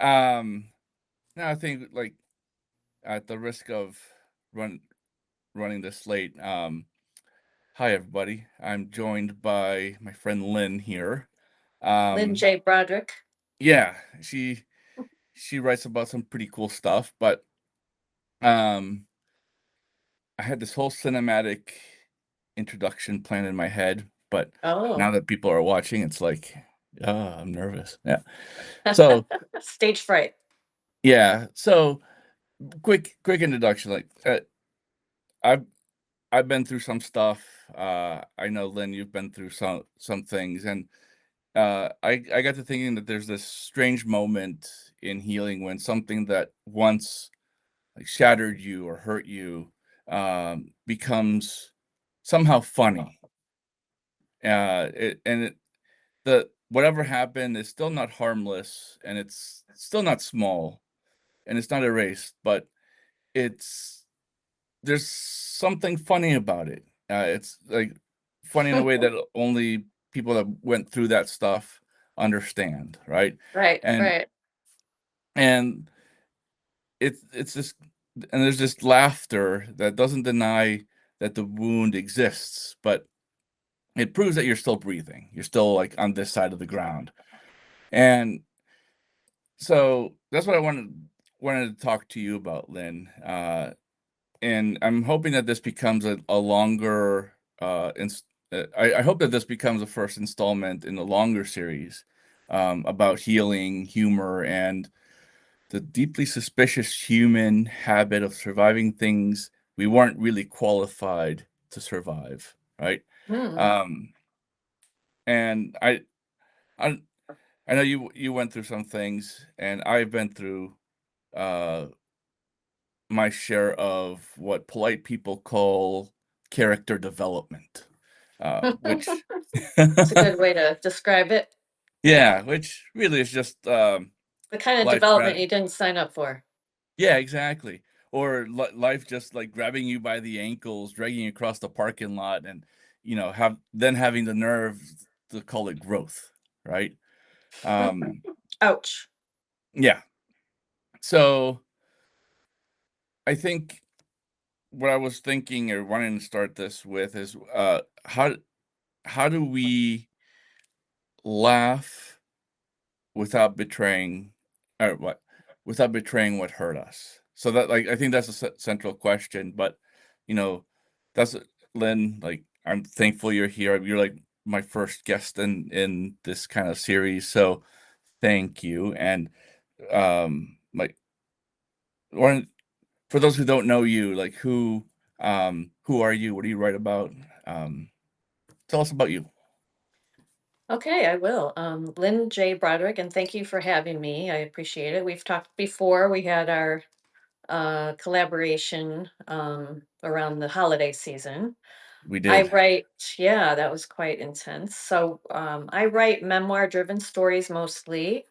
Um, no, I think, like, at the risk of run running this late, hi, everybody. I'm joined by my friend Lynn here. Lynn Um, J. Broderick. yeah, she writes about some pretty cool stuff, but, um, I had this whole cinematic introduction planned in my head, but now Oh, that people are watching, it's like, I'm nervous. Yeah. So, stage fright. yeah, so quick introduction, like, I've I've been through some stuff. I know, Lynn, you've been through some things, and I got to thinking that there's this strange moment in healing when something that once like shattered you or hurt you becomes somehow funny. The whatever happened is still not harmless, and it's still not small, and it's not erased, but it's there's something funny about it. It's, like, funny in a way that only people that went through that stuff understand, right? Right, And right. and it's just and there's this laughter that doesn't deny that the wound exists, but it proves that you're still breathing. You're still, like, on this side of the ground. And so that's what I wanted to talk to you about, Lynn. And I'm hoping that this becomes a longer I hope that this becomes the first installment in a longer series about healing, humor, and the deeply suspicious human habit of surviving things we weren't really qualified to survive, right? Hmm. Um, and I I know you went through some things, and I've been through uh my share of what polite people call character development, which It's a good way to describe it. yeah, which really is just The kind of life development you didn't sign up for. yeah, exactly. Or life just like grabbing you by the ankles, dragging you across the parking lot, and having the nerve to call it growth, right? Um, Ouch. yeah. So I think what I was thinking or wanting to start this with is how do we laugh without betraying or what without betraying what hurt us? So that like I think that's a central question, but you know, that's Lynn, like I'm thankful you're here. You're like my first guest in this kind of series, so thank you. And like one for those who don't know you, like who are you? What do you write about? Um Tell us about you. Okay, I will. Lynn J. Broderick, and thank you for having me. I appreciate it. We've talked before. We had our collaboration around the holiday season. We I did. write, yeah, that was quite intense. So I write memoir driven stories mostly,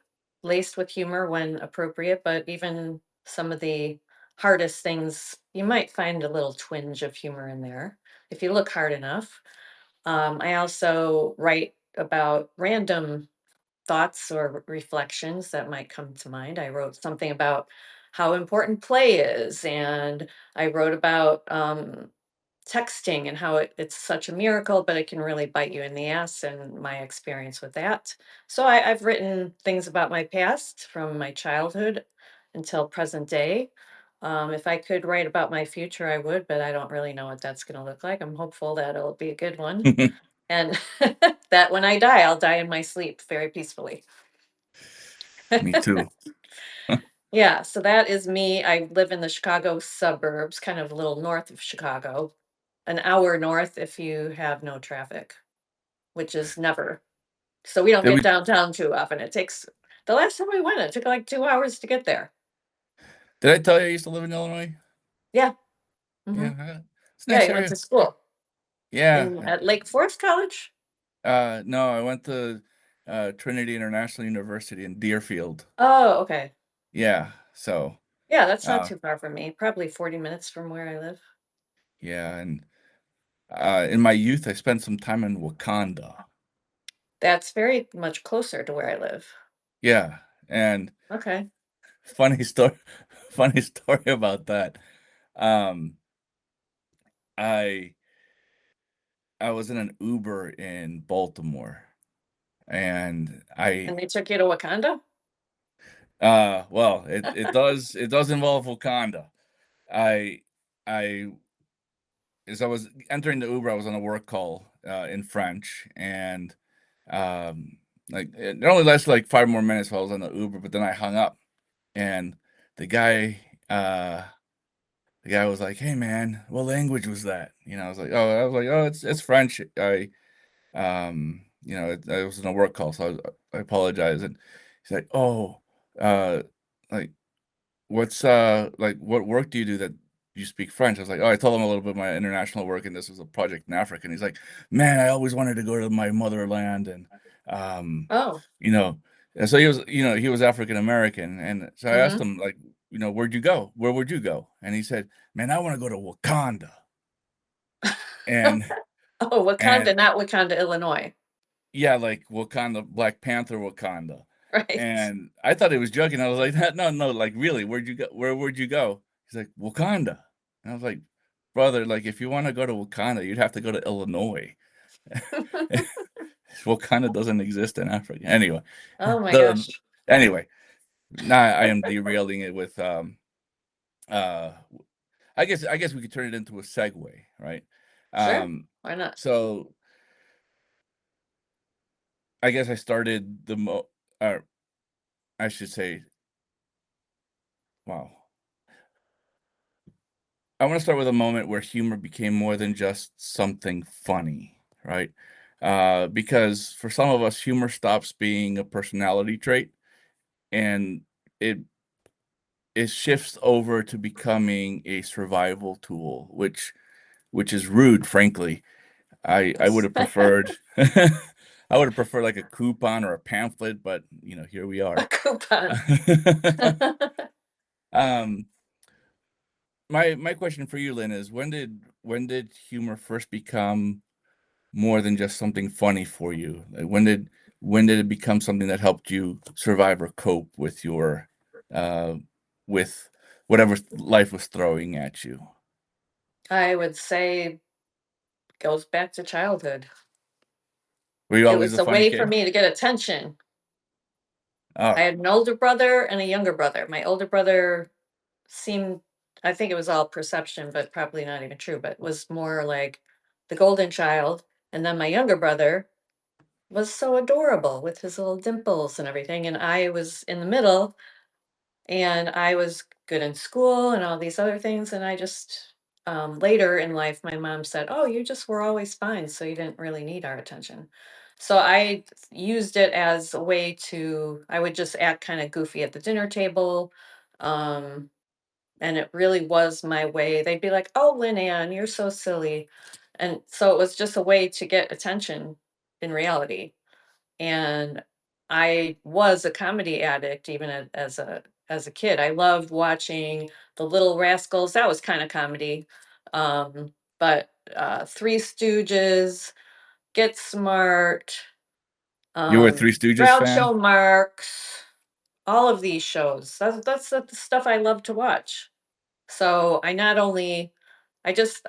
laced with humor when appropriate, but even some of the hardest things, you might find a little twinge of humor in there if you look hard enough. I also write about random thoughts or reflections that might come to mind. I wrote something about how important play is, and I wrote about texting and how it's such a miracle, but it can really bite you in the ass, and my experience with that. So I've written things about my past from my childhood until present day. If I could write about my future, I would, but I don't really know what that's going to look like. I'm hopeful that it'll be a good one. And that when I die, I'll die in my sleep very peacefully. Me too. Yeah, so that is me. I live in the Chicago suburbs, kind of a little north of Chicago, an hour north if you have no traffic, which is never. So we don't Did get we downtown too often. It takes the last time we went, it took like 2 hours to get there. did I tell you I used to live in Illinois? Yeah. Hmm. Yeah, it's a Yeah, nice you went area. to school Yeah. in at Lake Forest College. No, I went to Trinity International University in Deerfield. Oh, okay. Yeah, so Yeah, that's not uh, too far from me. Probably 40 minutes from where I live. yeah, and in my youth, I spent some time in Wakanda. That's very much closer to where I live. Yeah, and Okay. funny story funny story about that. Um, I I was in an Uber in Baltimore, and And they took you to Wakanda? well, it does involve Wakanda. I I as I was entering the Uber, I was on a work call, in French, and, um, like, it only lasted, like, 5 more minutes while I was on the Uber, but then I hung up, and the guy, uh the guy was like, "Hey, man, what language was that?" I was like, "Oh, it's French." I was in a work call, so I apologize, and he's like, "Oh, uh, like, what work do you do that you speak French?" I was like, "Oh," I told him a little bit of my international work, and this was a project in Africa, and he's like, "Man, I always wanted to go to my motherland," and, um, Oh, you know and so he was African American, and so I asked mhm. him, like, "Where'd you go? Where would you go?" And he said, "Man, I wanna go to Wakanda." And Oh, and Wakanda, not Wakanda, Illinois. yeah, like Wakanda, Black Panther Wakanda. Right. And I thought he was joking. I was like, "No, no, like, really, where'd you go? Where would you go?" He's like, "Wakanda." And I was like, "Brother, like, if you wanna go to Wakanda, you'd have to go to Illinois." Wakanda doesn't exist in Africa. Anyway, Oh my the gosh. anyway, now I am derailing it with, uh, I guess we could turn it into a segue, right? Sure. Um, Why not? so I guess I started the mo or I should say, wow. I want to start with a moment where humor became more than just something funny, right? Because for some of us, humor stops being a personality trait and it it shifts over to becoming a survival tool, which is rude, frankly. I would Yes. have preferred I would have preferred like a coupon or a pamphlet, but here we A are. coupon. um, my question for you, Lynn, is when did humor first become more than just something funny for you? Like, when did it become something that helped you survive or cope uh, with whatever life was throwing at you? I would say goes back to childhood. Were you It always was a a funny way for kid? me to get attention. I Oh, had an older brother and a younger brother. My older brother seemed, I think it was all perception, but probably not even true, but was more like the golden child. And then my younger brother was so adorable with his little dimples and everything. And I was in the middle, and I was good in school and all these other things. And I just, later in life, my mom said, "Oh, you just were always fine. So you didn't really need our attention." So I used it as a way to, I would just act kind of goofy at the dinner table. Um, and it really was my way. They'd be like, "Oh, Lynn Ann, you're so silly." And so it was just a way to get attention in reality. And I was a comedy addict even as a kid. I loved watching The Little Rascals. That was kind of comedy. But Three Stooges, Get Smart, you were a Three Stooges fan? Groucho Marx, all of these shows. That's the stuff I love to watch. So I not only I just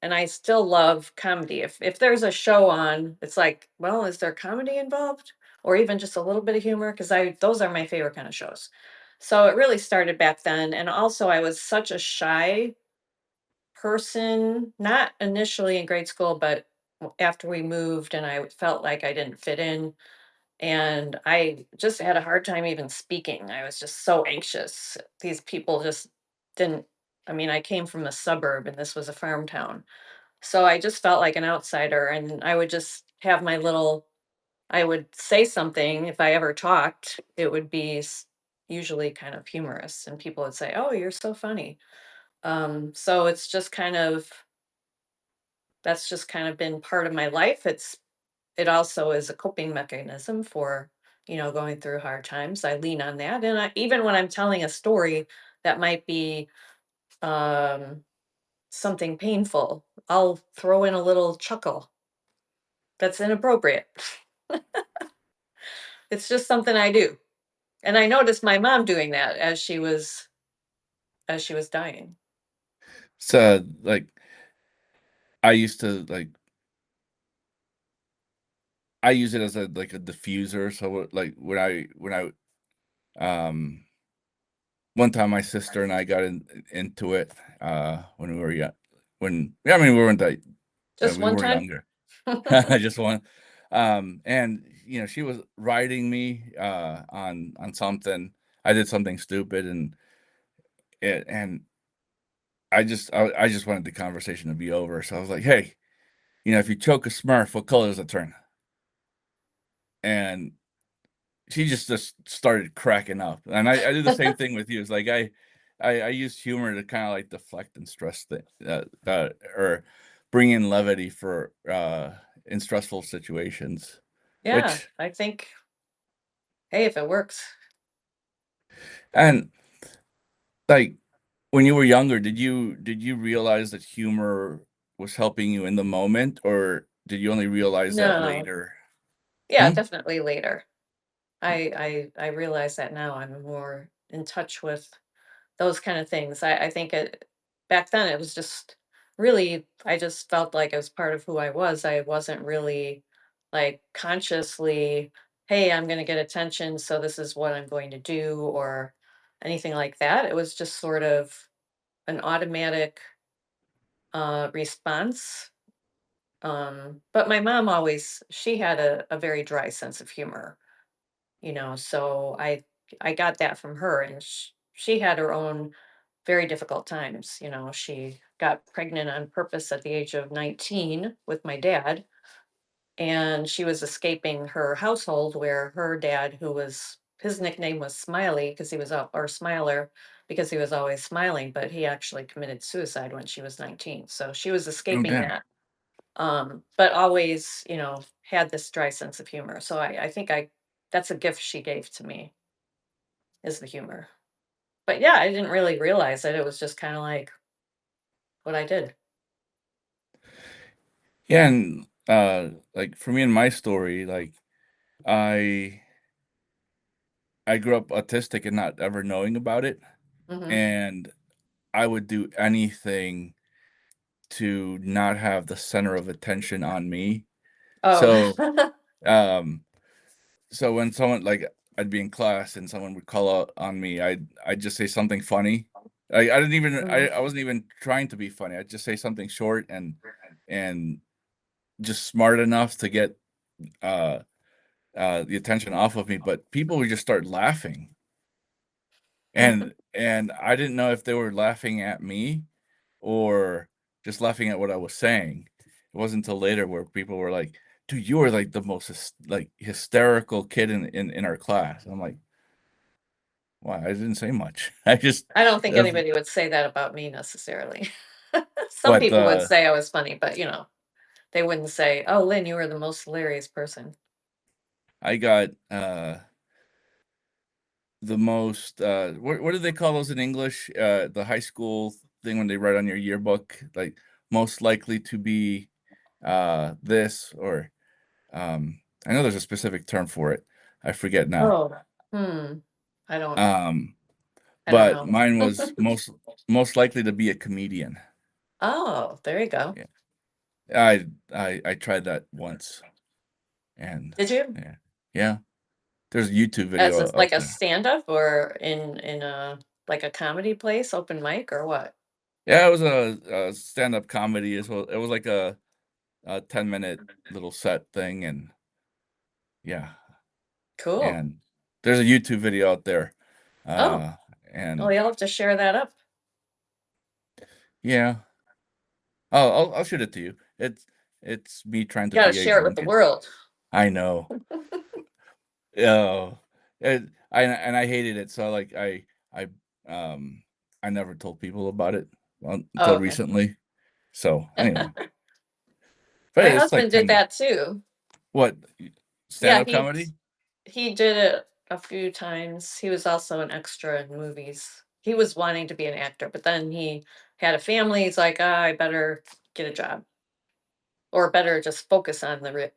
and I still love comedy. If there's a show on, it's like, well, is there comedy involved? Or even just a little bit of humor? Because I those are my favorite kind of shows. So it really started back then. And also I was such a shy person, not initially in grade school, but after we moved and I felt like I didn't fit in, and I just had a hard time even speaking. I was just so anxious. These people just didn't, I mean, I came from a suburb and this was a farm town. So I just felt like an outsider, and I would just have my little, I would say something if I ever talked, it would be usually kind of humorous, and people would say, "Oh, you're so funny." So it's just kind of, that's just kind of been part of my life. It also is a coping mechanism for, going through hard times. I lean on that, and even when I'm telling a story that might be, um, something painful, I'll throw in a little chuckle that's inappropriate. It's just something I do. And I noticed my mom doing that as she was dying. So like I used to like I use it as a like a diffuser. So like um one time my sister and I got into it when we were young when yeah, I mean we weren't that Just we one were time? younger. I just want and you know she was riding me on something. I did something stupid and I just wanted the conversation to be over. So I was like, "Hey, you know, if you choke a Smurf, what color does it turn?" And she just started cracking up, and I do the same thing with you. It's like I use humor to kinda, like, deflect and stress or bring in levity for, in stressful situations, Yeah, which I think, hey, if it works. and, like, when you were younger, did you realize that humor was helping you in the moment, or did you only realize that No. later? Yeah, Hmm? definitely later. I realize that now I'm more in touch with those kind of things. I think it back then it was just really I just felt like it was part of who I was. I wasn't really like consciously, hey, I'm going to get attention, so this is what I'm going to do or anything like that. It was just sort of an automatic response. But my mom always she had a very dry sense of humor, so I got that from her, and she had her own very difficult times. She got pregnant on purpose at the age of 19 with my dad, and she was escaping her household where her dad, who was his nickname was Smiley because he was or Smiler because he was always smiling, but he actually committed suicide when she was 19. So she was Oh, escaping damn. that, but always, had this dry sense of humor. So I think that's a gift she gave to me is the humor. But yeah, I didn't really realize it. It was just kind of like what I did. Yeah, and, like, for me and my story, like, I I grew up autistic and not ever knowing about it, Hmm. and I would do anything to not have the center of attention on me. Oh, So, um, so when someone like, I'd be in class and someone would call out on me, I'd just say something funny. I didn't even mhm. I wasn't even trying to be funny. I'd just say something short and just smart enough to get, uh, the attention off of me, but people would just start laughing. And I didn't know if they were laughing at me or just laughing at what I was saying. It wasn't until later where people were like, "Dude, you were, like, the most hysterical kid in our class." I'm like, "Why? I didn't say much." I just I don't think that's anybody would say that about me necessarily. Some what, people would say I was funny, but they wouldn't say, "Oh, Lynn, you were the most hilarious person." I got, the most, what do they call those in English? The high school thing when they write on your yearbook, like, most likely to be, this or I know there's a specific term for it. I forget now. Oh, hmm. I don't. Um, I don't but know. mine was most likely to be a comedian. Oh, there you go. Yeah. I tried that once and Did you? yeah. Yeah. There's a YouTube As video a like of a the stand up or in a like a comedy place, open mic or what? yeah, it was a stand-up comedy as well. It was like a 10-minute little set thing and yeah. Cool. And there's a YouTube video out there. Oh, Uh well, and you'll have to share that up. yeah. I'll shoot it to you. It's me trying You to got to be a share it with the drunken. world. I know. Oh, and I hated it, so, like, I, um, I never told people about it, Oh, until okay. recently. So, anyway, but My it's like husband did 10 that too. what? Yeah, Stand-up comedy? he did it a few times. He was also an extra in movies. He was wanting to be an actor, but then he had a family. He's like, "Ah, I better get a job, or better just focus on the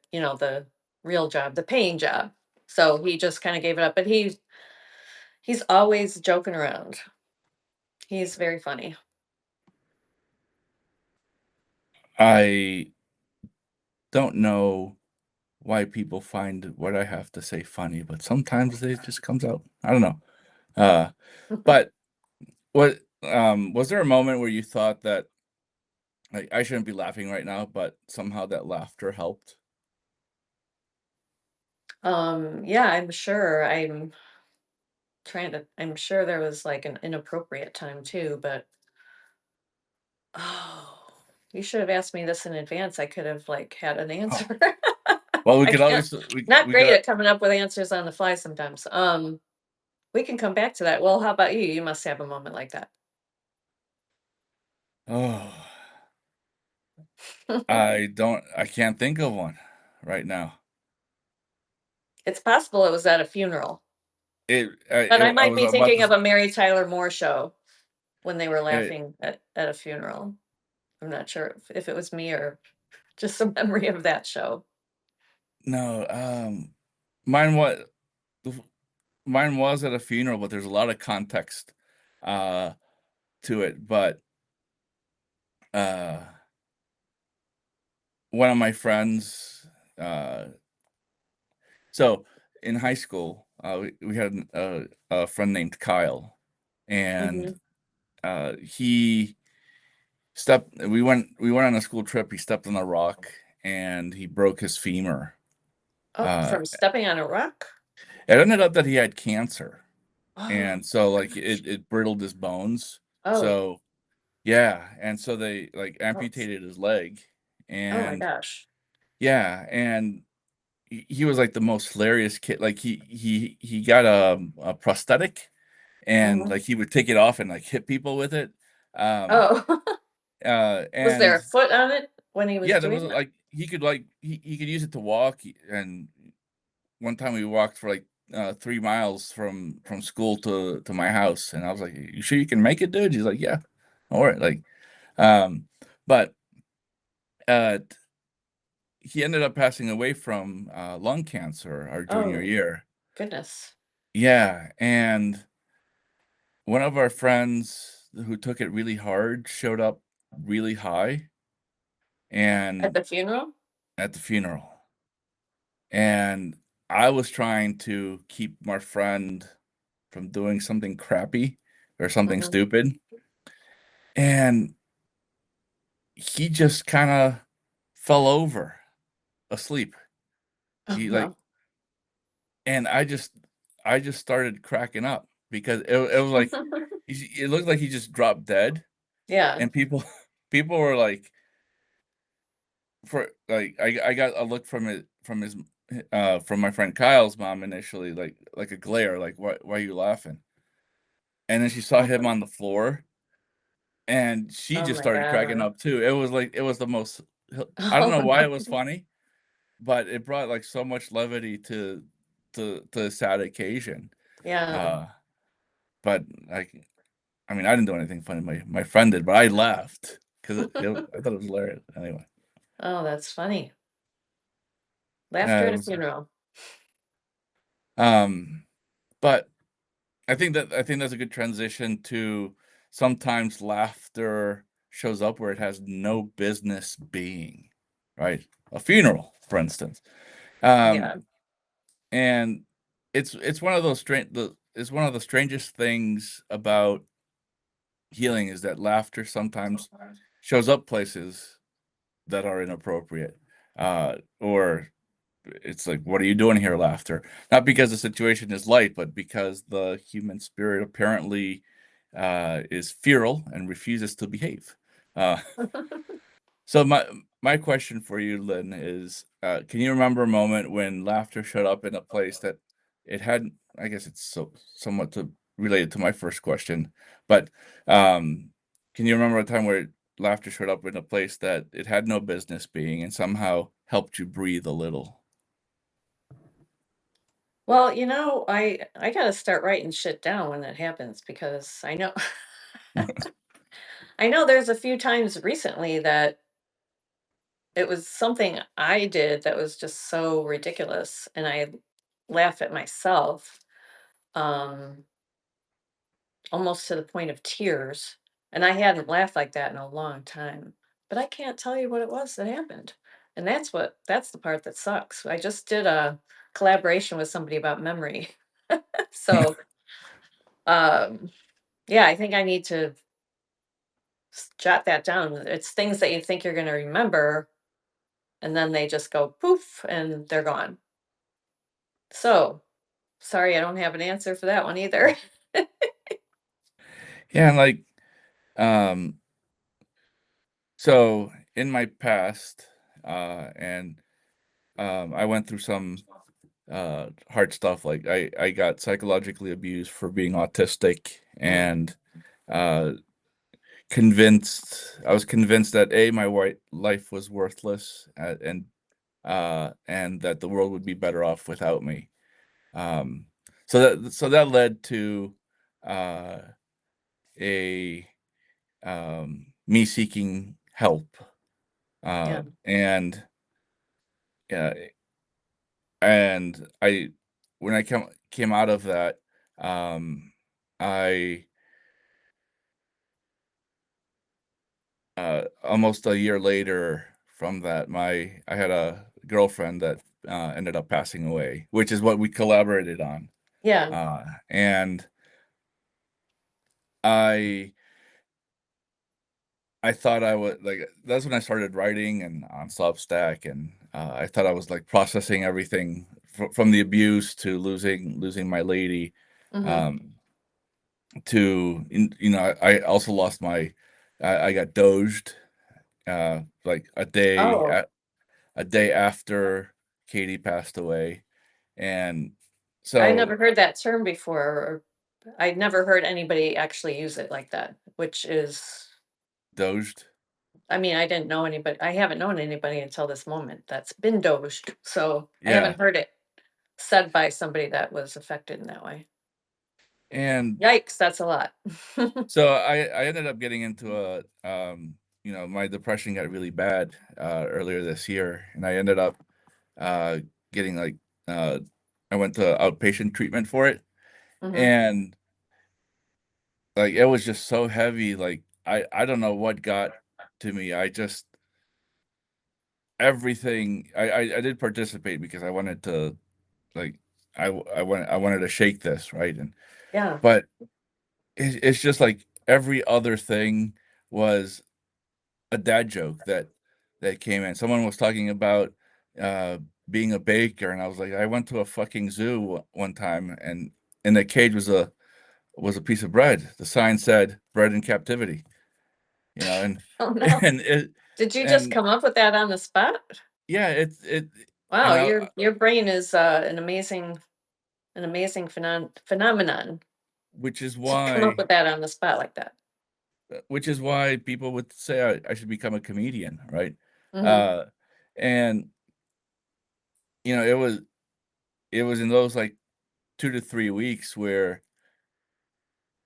real job, the paying job." So he just kind of gave it up. But He's always joking around. He's very funny. I don't know why people find what I have to say funny, but sometimes it just comes out. I don't know. Uh, but what was there a moment where you thought that like I shouldn't be laughing right now, but somehow that laughter helped? Yeah, I'm sure. I'm sure there was like an inappropriate time too, but oh, you should have asked me this in advance. I could have like had an Oh, answer. well, we I could can't always not we great could. at coming up with answers on the fly sometimes. We can come back to that. Well, how about you? You must have a moment like that. Oh, I can't think of one right now. It's possible it was at a funeral, but I I might was be about thinking to of a Mary Tyler Moore show when they were uh, laughing at a funeral. I'm not sure if it was me or just a memory of that show. no, mine was mine was at a funeral, but there's a lot of context uh to it. But uh one of my friends so in high school, we had a friend named Kyle, and Mhm. he stepped we went on a school trip. He stepped on a rock and he broke his femur. Oh, Uh from stepping on a rock? it ended up that he had cancer. Oh And so, like, gosh. it brittled his bones. Oh, So yeah, and so they, like, oh, amputated his leg, oh my and gosh. yeah, and he was, like, the most hilarious kid. Like, he got a prosthetic, and, Mhm. like, he would take it off and, like, hit people with it. Um, Oh, was there and a foot on it when he was yeah, there was, doing that? like he could use it to walk, and one time we walked for, like, 3 miles from school to my house, and I was like, "You sure you can make it, dude?" He's like, "Yeah. Alright," like, um, but, t he ended up passing away from, lung cancer our junior Oh, year. goodness. Yeah, and one of our friends who took it really hard showed up really high At and the funeral? at the funeral, and I was trying to keep my friend from doing something crappy or something Mhm. stupid, and he just kinda fell over asleep. Oh, He, like no. and I just started cracking up because it was like it looked like he just dropped dead, Yeah. and people people were like I got a look from my friend Kyle's mom initially, like a glare, like, "Why are you laughing?" And then she saw him on the floor, and she Oh just my started cracking god. up too. It was the most I don't Oh, know why it was no. funny, but it brought, like, so much levity to a sad occasion. Yeah. Uh, but, like, I mean, I didn't do anything funny, my friend did, but I laughed 'cause I thought it was hilarious. Anyway, Oh, that's funny. Laughter at it a was funeral. um, but I think that's a good transition to sometimes laughter shows up where it has no business being, right? A funeral, for instance. Yeah. Um, and it's one of those it's one of the strangest things about healing is that laughter sometimes shows up places that are inappropriate. Or it's like, "What are you doing here?" laughter. Not because the situation is light, but because the human spirit apparently, is feral and refuses to behave. Uh, so my question for you, Lynn, is, can you remember a moment when laughter showed up in a place that it hadn't I guess it's somewhat related to my first question, but, um, can you remember a time where laughter showed up in a place that it had no business being and somehow helped you breathe a little? Well, I gotta start writing shit down when that happens because I know I know there's a few times recently that it was something I did that was just so ridiculous, and I laugh at myself. Um, almost to the point of tears, and I hadn't laughed like that in a long time, but I can't tell you what it was that happened, and that's the part that sucks. I just did a collaboration with somebody about memory. So, um, yeah, I think I need to jot that down. It's things that you think you're gonna remember, and then they just go poof, and they're gone. So, sorry, I don't have an answer for that one either. Yeah, and like, um, so in my past, and I went through some hard stuff. Like I got psychologically abused for being autistic, Mm, and uh, I was convinced that my white life was worthless, and that the world would be better off without me. Um, so that led to uh, a me seeking help, yeah, and uh, and I when I came out of that, um, I almost a year later from that, my I had a girlfriend that ended up passing away, which is what we collaborated on. yeah. And I I thought I would like that's when I started writing and on Substack, and I thought I was like processing everything from the abuse to losing my lady, Mhm. um, I also lost I got doged like Oh, a day after Katie passed away, and I so never heard that term before, or I never heard anybody actually use it like that, which is, doged. I mean, I haven't known anybody until this moment that's been doged, so I Yeah, haven't heard it said by somebody that was affected in that way. and Yikes, that's a lot. so I ended up getting into my depression got really bad earlier this year, and I ended up uh, getting uh, I went to outpatient treatment for it, Mhm. and like it was just so heavy. Like I don't know what got to me. I just everything I did participate because I wanted to like I wanted to shake this, right? And Yeah. but it's just like every other thing was a dad joke that came in. Someone was talking about uh being a baker, and I was like, I went to a fucking zoo one time, and in the cage was a piece of bread. The sign said bread in captivity, and Oh, no. and it Did you just and come up with that on the spot? yeah, it Wow, and your brain is, an amazing phenomenon which is to come up why with that on the spot like that. people would say I should become a comedian, right? Mhm. Uh and you know, it was in those like 2 to 3 weeks where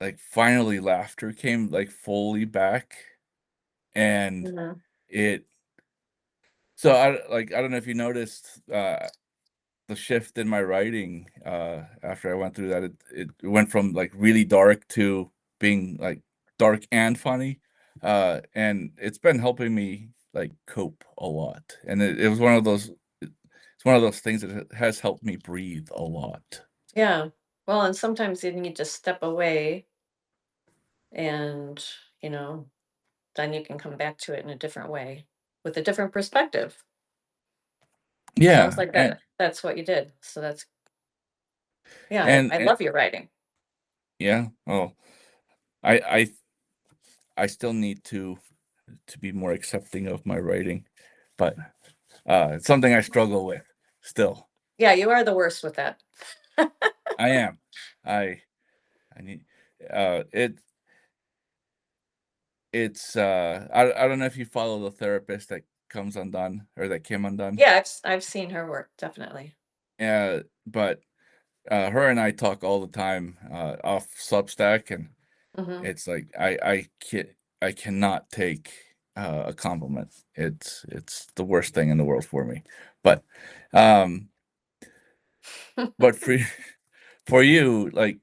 like finally laughter came like fully back, and Mhm. it so I don't know if you noticed the shift in my writing after I went through that. It went from like really dark to being like dark and funny, and it's been helping me like cope a lot, and it was one of those it's one of those things that has helped me breathe a lot. Yeah. Well, and sometimes you need to step away and, you know, then you can come back to it in a different way with a different perspective. Sounds Yeah, like that's what you did. So that's, yeah, and I and love your writing. yeah, oh, I I I still need to be more accepting of my writing, but it's something I struggle with still. Yeah, you are the worst with that. I am. I I need it it's I don't know if you follow the therapist that comes undone or that came undone. Yeah, I've seen her work, definitely. But her and I talk all the time off Substack, and Mhm. it's like I cannot take a compliment. It's the worst thing in the world for me. But um but for for you, like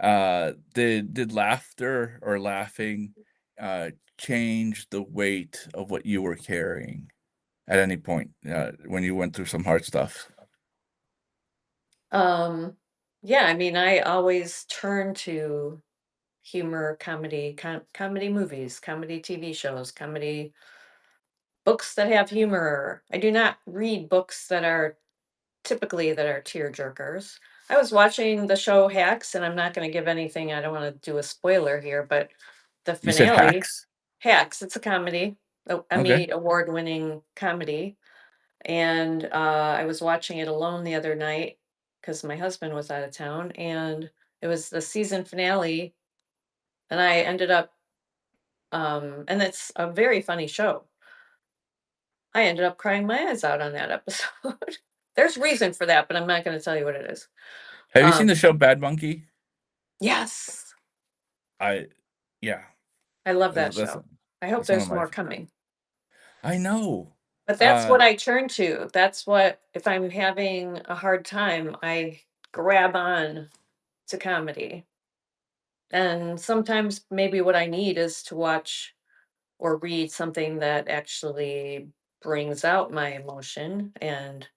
Did laughter or laughing uh change the weight of what you were carrying at any point when you went through some hard stuff? Um, yeah, I mean, I always turn to humor, comedy movies, comedy TV shows, comedy books that have humor. I do not read books that are tear jerkers. I was watching the show Hacks, and I'm not going to give anything. I don't want to do a spoiler here, but the You said finale, hacks? Hacks, it's a comedy, Okay. Emmy award-winning comedy, and I was watching it alone the other night because my husband was out of town, and it was the season finale, and I ended up, and it's a very funny show. I ended up crying my eyes out on that episode. There's reason for that, but I'm not going to tell you what it is. Have you seen the Um, show Bad Monkey? yes, I yeah, I love that that's show. I hope that's one of there's my more coming. I know. But that's Uh what I turn to. That's what, if I'm having a hard time, I grab on to comedy. And sometimes maybe what I need is to watch or read something that actually brings out my emotion and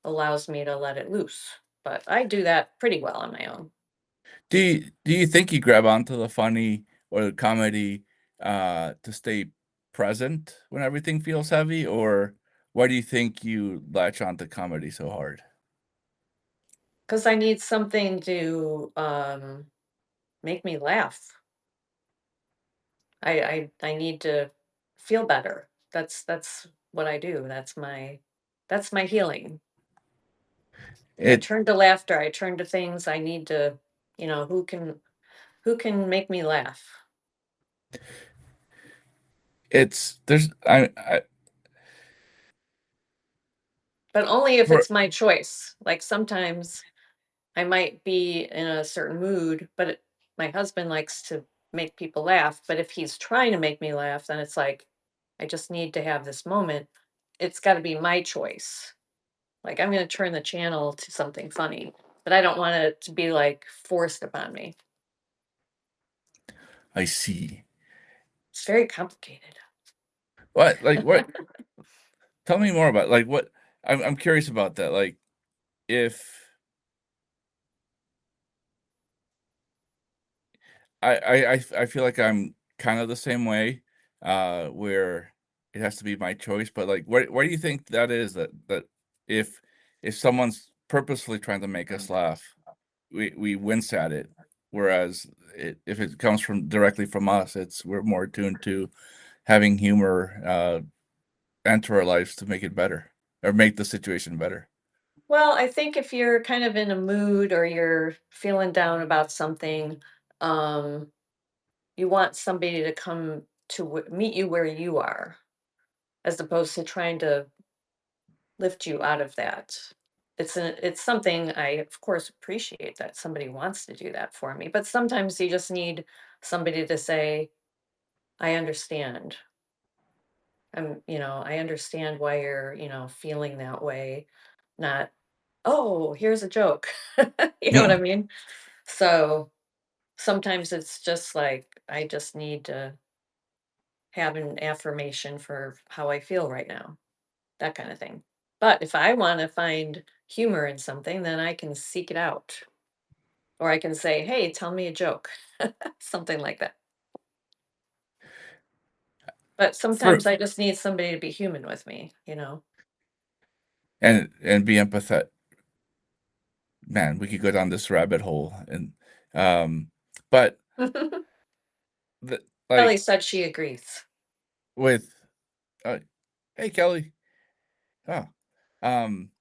allows me to let it loose. But I do that pretty well on my own. do you think you grab onto the funny or the comedy to stay present when everything feels heavy, or why do you think you latch onto comedy so hard? Because I need something to make me laugh. I need to feel better. That's what I do. That's my healing. I It turn to laughter. I turn to things I need to, who can make me laugh. it's there's I But only if for it's my choice. Like sometimes I might be in a certain mood, but my husband likes to make people laugh, but if he's trying to make me laugh, then it's like I just need to have this moment. It's got to be my choice. Like I'm going to turn the channel to something funny, but I don't want it to be like forced upon me. I see. It's very complicated. What tell me more about like what I'm curious about that. Like if I feel like I'm kind of the same way, where it has to be my choice, but, like, where do you think that is that if if someone's purposefully trying to make us laugh, we wince at it, whereas if it comes from directly from us, it's we're more attuned to having humor, enter our lives to make it better or make the situation better. Well, I think if you're kind of in a mood or you're feeling down about something, um, you want somebody to come to meet you where you are, as opposed to trying to lift you out of that. It's something I of course appreciate that somebody wants to do that for me, but sometimes you just need somebody to say, "I understand." I understand why you're, feeling that way. Not, "Oh, here's a joke." You know what I mean? So sometimes it's just like I just need to have an affirmation for how I feel right now, that kind of thing. But if I want to find humor in something, then I can seek it out. Or I can say, hey, tell me a joke, something like that. But For sometimes I just need somebody to be human with me. and be empathetic. Man, we could go down this rabbit hole and, um, but the Kelly like, said she agrees. with, uh "Hey, Kelly." Oh, um,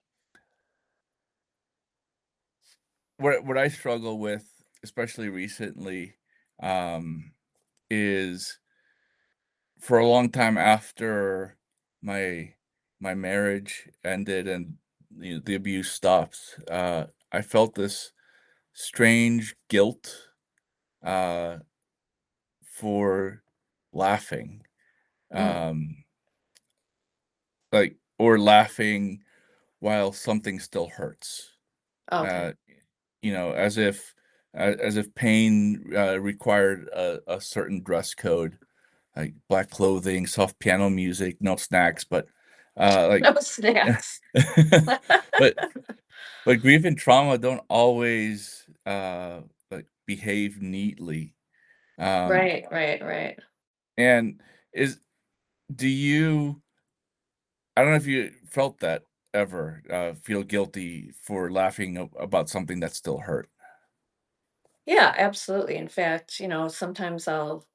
what I struggle with, especially recently, um, is for a long time after my my marriage ended and, the abuse stopped, I felt this strange guilt, uh, for laughing, Mm, um, like or laughing while something still hurts, okay. uh, as if as if pain required a certain dress code, like black clothing, soft piano music, no snacks, but like No snacks. but grief and trauma don't always like behave neatly. Um, Right, right, right. and is do you I don't know if you felt that ever, feel guilty for laughing about something that still hurt. Yeah, absolutely. In fact, sometimes I'll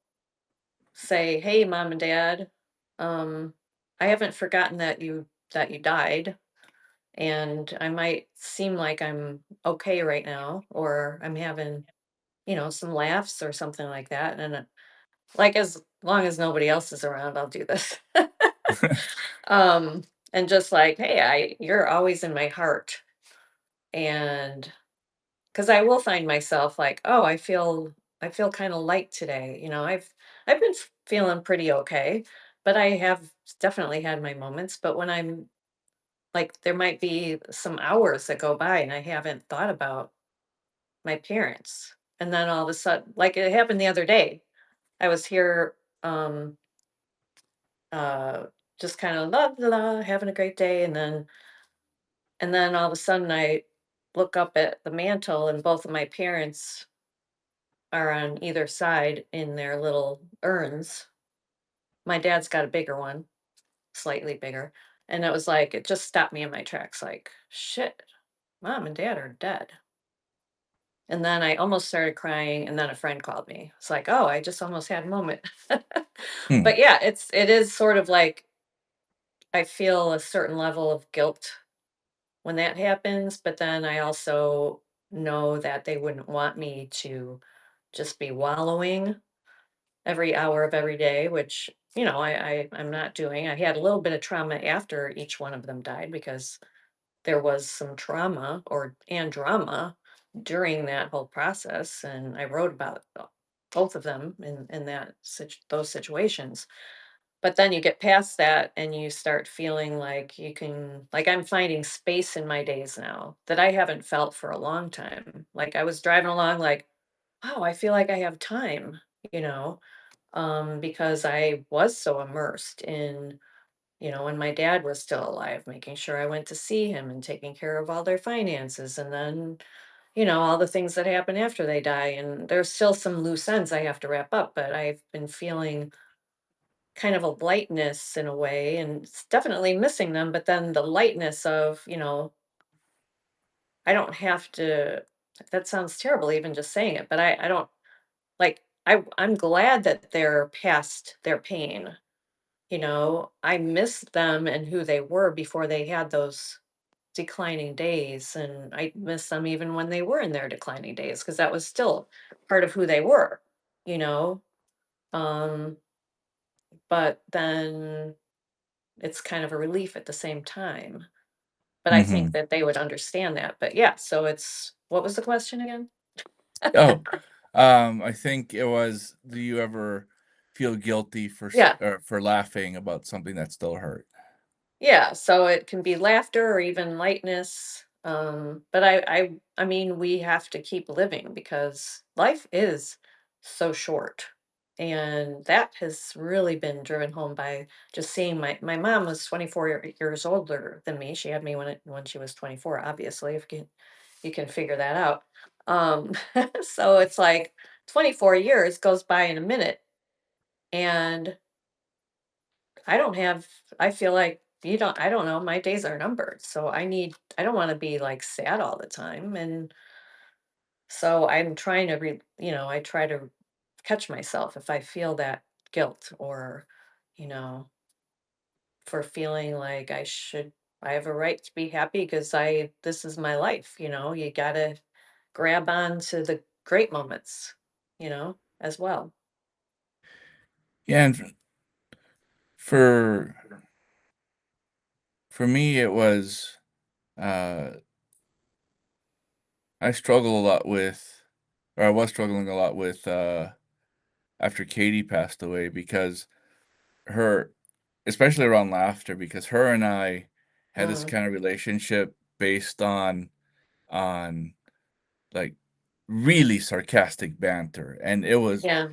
say, "Hey, mom and dad, um, I haven't forgotten that you died, and I might seem like I'm okay right now, or I'm having, some laughs or something like that." And like as long as nobody else is around, I'll do this. um, and just like, "Hey, you're always in my heart," and because I will find myself like, "Oh, I feel kind of light today." I've been feeling pretty okay, but I have definitely had my moments. But when I'm like, there might be some hours that go by and I haven't thought about my parents, and then all of a sudden, like it happened the other day, I was here, uh, just kind of la la la, having a great day, and then all of a sudden I look up at the mantle and both of my parents are on either side in their little urns. My dad's got a bigger one, slightly bigger. And it was like, it just stopped me in my tracks like, shit, mom and dad are dead. And then I almost started crying. And then a friend called me. It's like, oh, I just almost had a moment. Hmm. But yeah, it is sort of like I feel a certain level of guilt when that happens. But then I also know that they wouldn't want me to just be wallowing every hour of every day, which, I'm not doing. I had a little bit of trauma after each one of them died because there was some trauma and drama during that whole process. And I wrote about both of them in those situations. But then you get past that and you start feeling like like I'm finding space in my days now that I haven't felt for a long time. Like I was driving along like, wow, I feel like I have time, you know because I was so immersed in, when my dad was still alive, making sure I went to see him and taking care of all their finances. And then, all the things that happen after they die. And there's still some loose ends I have to wrap up, but I've been feeling kind of a lightness in a way, and it's definitely missing them. But then the lightness of, I don't have to, that sounds terrible, even just saying it, but I don't like, I'm glad that they're past their pain. I miss them and who they were before they had those declining days. And I miss them even when they were in their declining days, because that was still part of who they were, you know? Um, but then it's kind of a relief at the same time. But I think Hmm. that they would understand that. But yeah, so what was the question again? Oh, I think it was, do you ever feel guilty Yeah. for laughing about something that still hurt? Yeah, so it can be laughter or even lightness. But I mean, we have to keep living because life is so short. And that has really been driven home by just seeing my mom was 24 years older than me. She had me when she was 24, obviously, if you can figure that out. Um, so it's like 24 years goes by in a minute. And I don't have I feel like I don't know, my days are numbered. So I don't want to be like sad all the time. And so I'm trying to I try to catch myself if I feel that guilt or, you know, for feeling like I have a right to be happy because I this is my life, you got to grab on to the great moments, as well. Yeah, and for me, it was uh, I struggle a lot with, or I was struggling a lot with after Katie passed away because her, especially around laughter, because her and I had this Mm, kind of relationship based on like really sarcastic banter, and Yeah.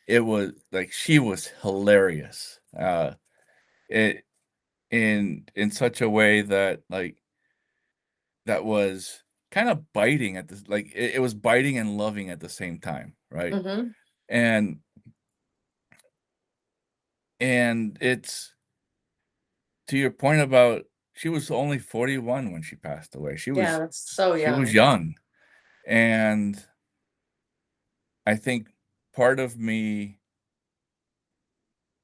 it was like she was hilarious. It in such a way that that was kind of biting at this like it was biting and loving at the same time, right? Mhm. And it's to your point about she was only 41 when she passed away. Yeah, that's so She was young. young. And I think part of me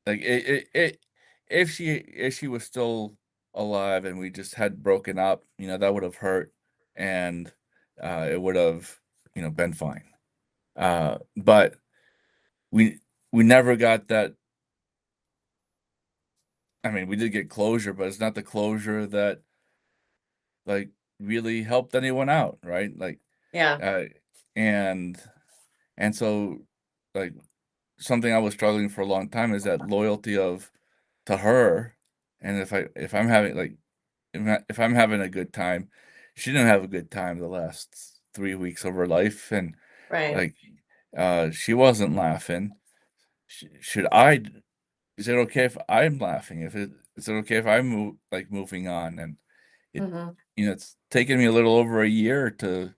like if she was still alive and we just had broken up, that would have hurt and it would have, been fine. But we we never got that. I mean, we did get closure, but it's not the closure that like really helped anyone out, right? Yeah. Uh and so like something I was struggling for a long time is that loyalty of to her. And if I'm having like if I'm having a good time, she didn't have a good time the last 3 weeks of her life, and Right. like she wasn't laughing. Should I? Is it okay if I'm laughing? Is it okay if I'm moving on? And it Mhm. it's taken me a little over a year to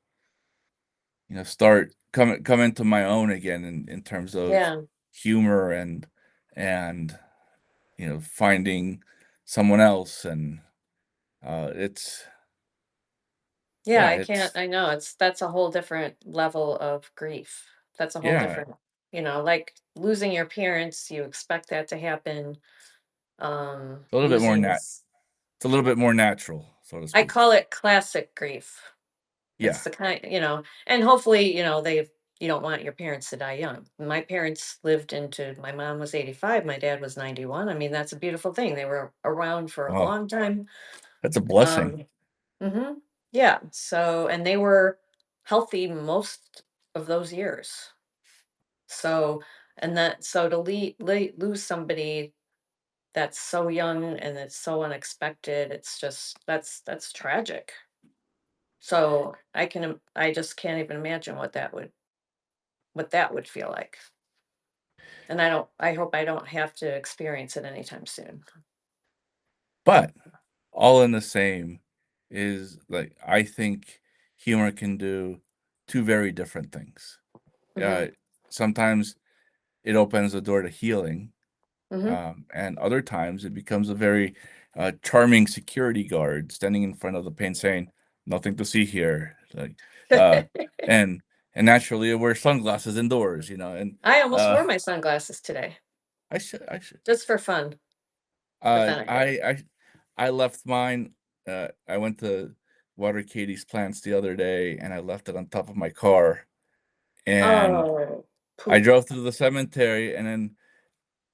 start come into my own again in terms of Yeah. humor and finding someone else and it's Yeah, yeah I can't it's I know, that's a whole different level of grief. That's a whole yeah different like losing your parents, you expect that to happen. a little bit more Losing nat s it's a little bit more natural, so to I speak. call it classic grief. Yeah. It's the kind, and hopefully, you don't want your parents to die young. My parents lived into my mom was 85, my dad was 91. I mean, that's a beautiful thing. They were around for a Oh, long time. that's a blessing. Um, mhm. Yeah. So, and they were healthy most of those years. So, and that, so to lose somebody that's so young and it's so unexpected, it's just, that's tragic. So I just can't even imagine what that would feel like. And I hope I don't have to experience it anytime soon. But all in the same is like I think humor can do two very different things. Uh, Mhm. Sometimes it opens the door to healing, Mhm. and other times it becomes a very charming security guard standing in front of the paint saying, "Nothing to see here." Uh, and naturally, I wear sunglasses indoors, and I almost uh, wore my sunglasses today I should. just for fun, but then I didn't. I left mine. I went to water Katie's plants the other day, and I left it on top of my car. And Oh, I poop. drove through the cemetery, and then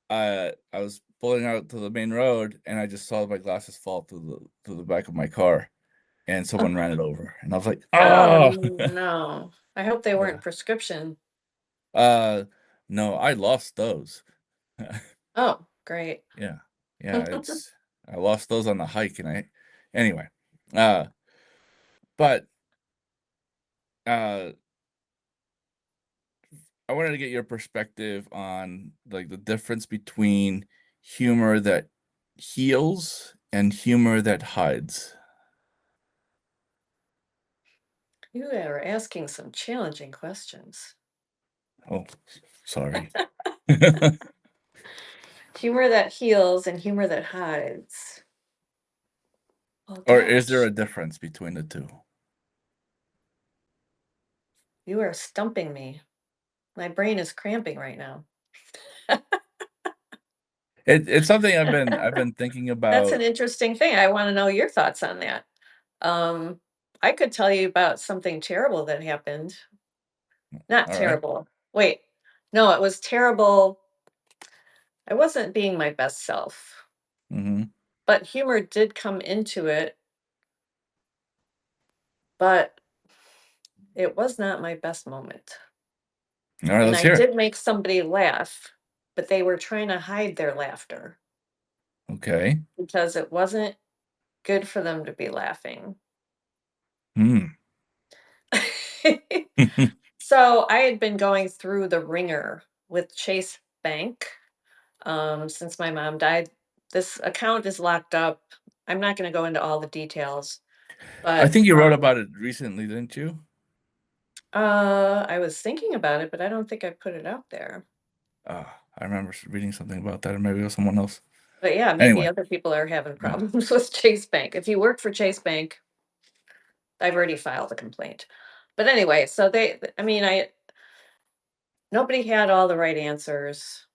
I was pulling out to the main road, and I just saw my glasses fall to the back of my car, and someone ran it over, and I was like, Oh, "Oh!" no. I hope they Yeah. weren't prescription. Uh, no, I lost those. Oh, great. Yeah, yeah, I lost those on the hike, and anyway. Uh, but uh I wanted to get your perspective on like the difference between humor that heals and humor that hides. You are asking some challenging questions. Oh, sorry. Humor that heals and humor that hides. Oh Or is there gosh, a difference between the two? you are stumping me. My brain is cramping right now. It's something I've been thinking That's an about. interesting thing. I want to know your thoughts on that. Um, I could tell you about something terrible that happened. Not All right. terrible. Wait, no, it was terrible. I wasn't being my best self, Mhm. but humor did come into it, but it was not my best moment. All right, And let's I hear it. did make somebody laugh, but they were trying to hide their laughter Okay. because it wasn't good for them to be laughing. Hmm. So I had been going through the ringer with Chase Bank since my mom died. This account is locked up. I'm not going to go into all the details, I but think you wrote about it recently, didn't you? I was thinking about it, but I don't think I put it out there. I remember reading something about that, or maybe it was someone else. But yeah, maybe Anyway, other people are having yeah. problems with Chase Bank. If you work for Chase Bank, I've already filed a complaint. But anyway, so I mean, nobody had all the right answers.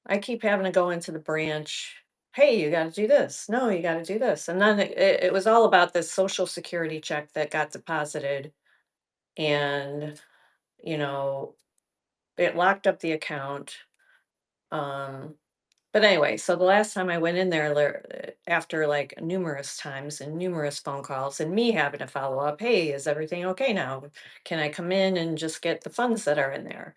I keep having to go into the branch. Hey, you got to do this. No, you got to do this. And then it was all about this social security check that got deposited. And, you know, it locked up the account. Um, but anyway, so the last time I went in there, after like numerous times and numerous phone calls, and me having to follow up, hey, is everything okay now? Can I come in and just get the funds that are in there?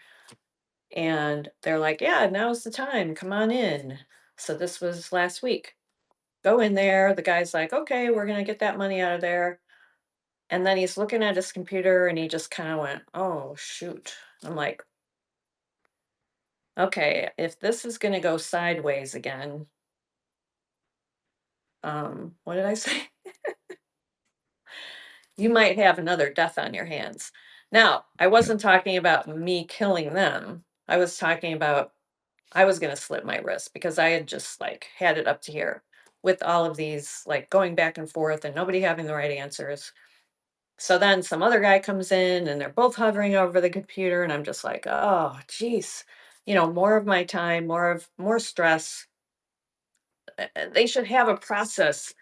And they're like, yeah, now's the time. Come on in. So this was last week. Go in there. The guy's like, okay, we're going to get that money out of there. And then he's looking at his computer and he just kind of went, oh, shoot. I'm like, okay, if this is going to go sideways again, what did I say? You might have another death on your hands. Now, I wasn't talking about me killing them. I was talking about I was going to slit my wrist because I had just like had it up to here with all of these like going back and forth and nobody having the right answers. So then some other guy comes in and they're both hovering over the computer and I'm just like, "Oh, geez. More of my time, more stress. They should have a process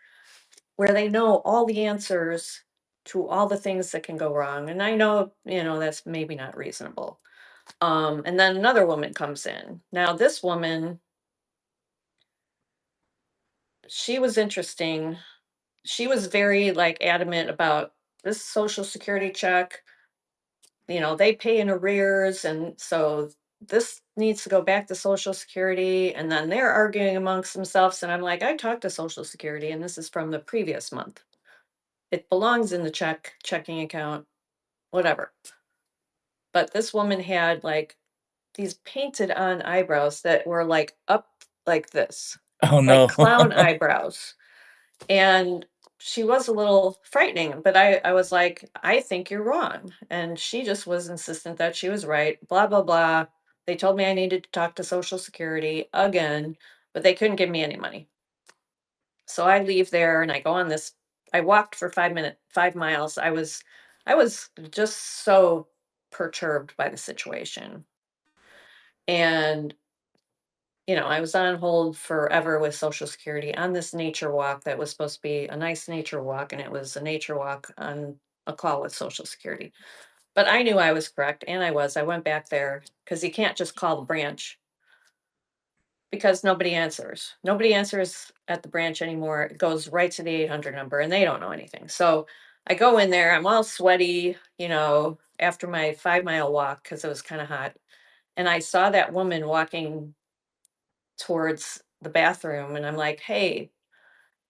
where they know all the answers to all the things that can go wrong." And I know, that's maybe not reasonable. And then another woman comes in. Now this woman, she was interesting. She was very like adamant about this social security check. They pay in arrears, and so this needs to go back to social security. And then they're arguing amongst themselves. And I'm like, I talked to social security, and this is from the previous month. It belongs in the checking account, whatever. But this woman had like these painted on eyebrows that were like up like this, Oh like no. clown eyebrows. And she was a little frightening, but I was like, I think you're wrong. And she just was insistent that she was right, blah, blah, blah. They told me I needed to talk to Social Security again, but they couldn't give me any money. So I leave there and I go on this. I walked for 5 minutes, 5 miles. I was just so perturbed by the situation. And I was on hold forever with Social Security on this nature walk that was supposed to be a nice nature walk, and it was a nature walk on a call with Social Security. But I knew I was correct, and I was. I went back there because you can't just call the branch because nobody answers. Nobody answers at the branch anymore. It goes right to the 800 number, and they don't know anything. So I go in there. I'm all sweaty, after my 5 mile walk because it was kind of hot. And I saw that woman walking towards the bathroom and I'm like, "Hey,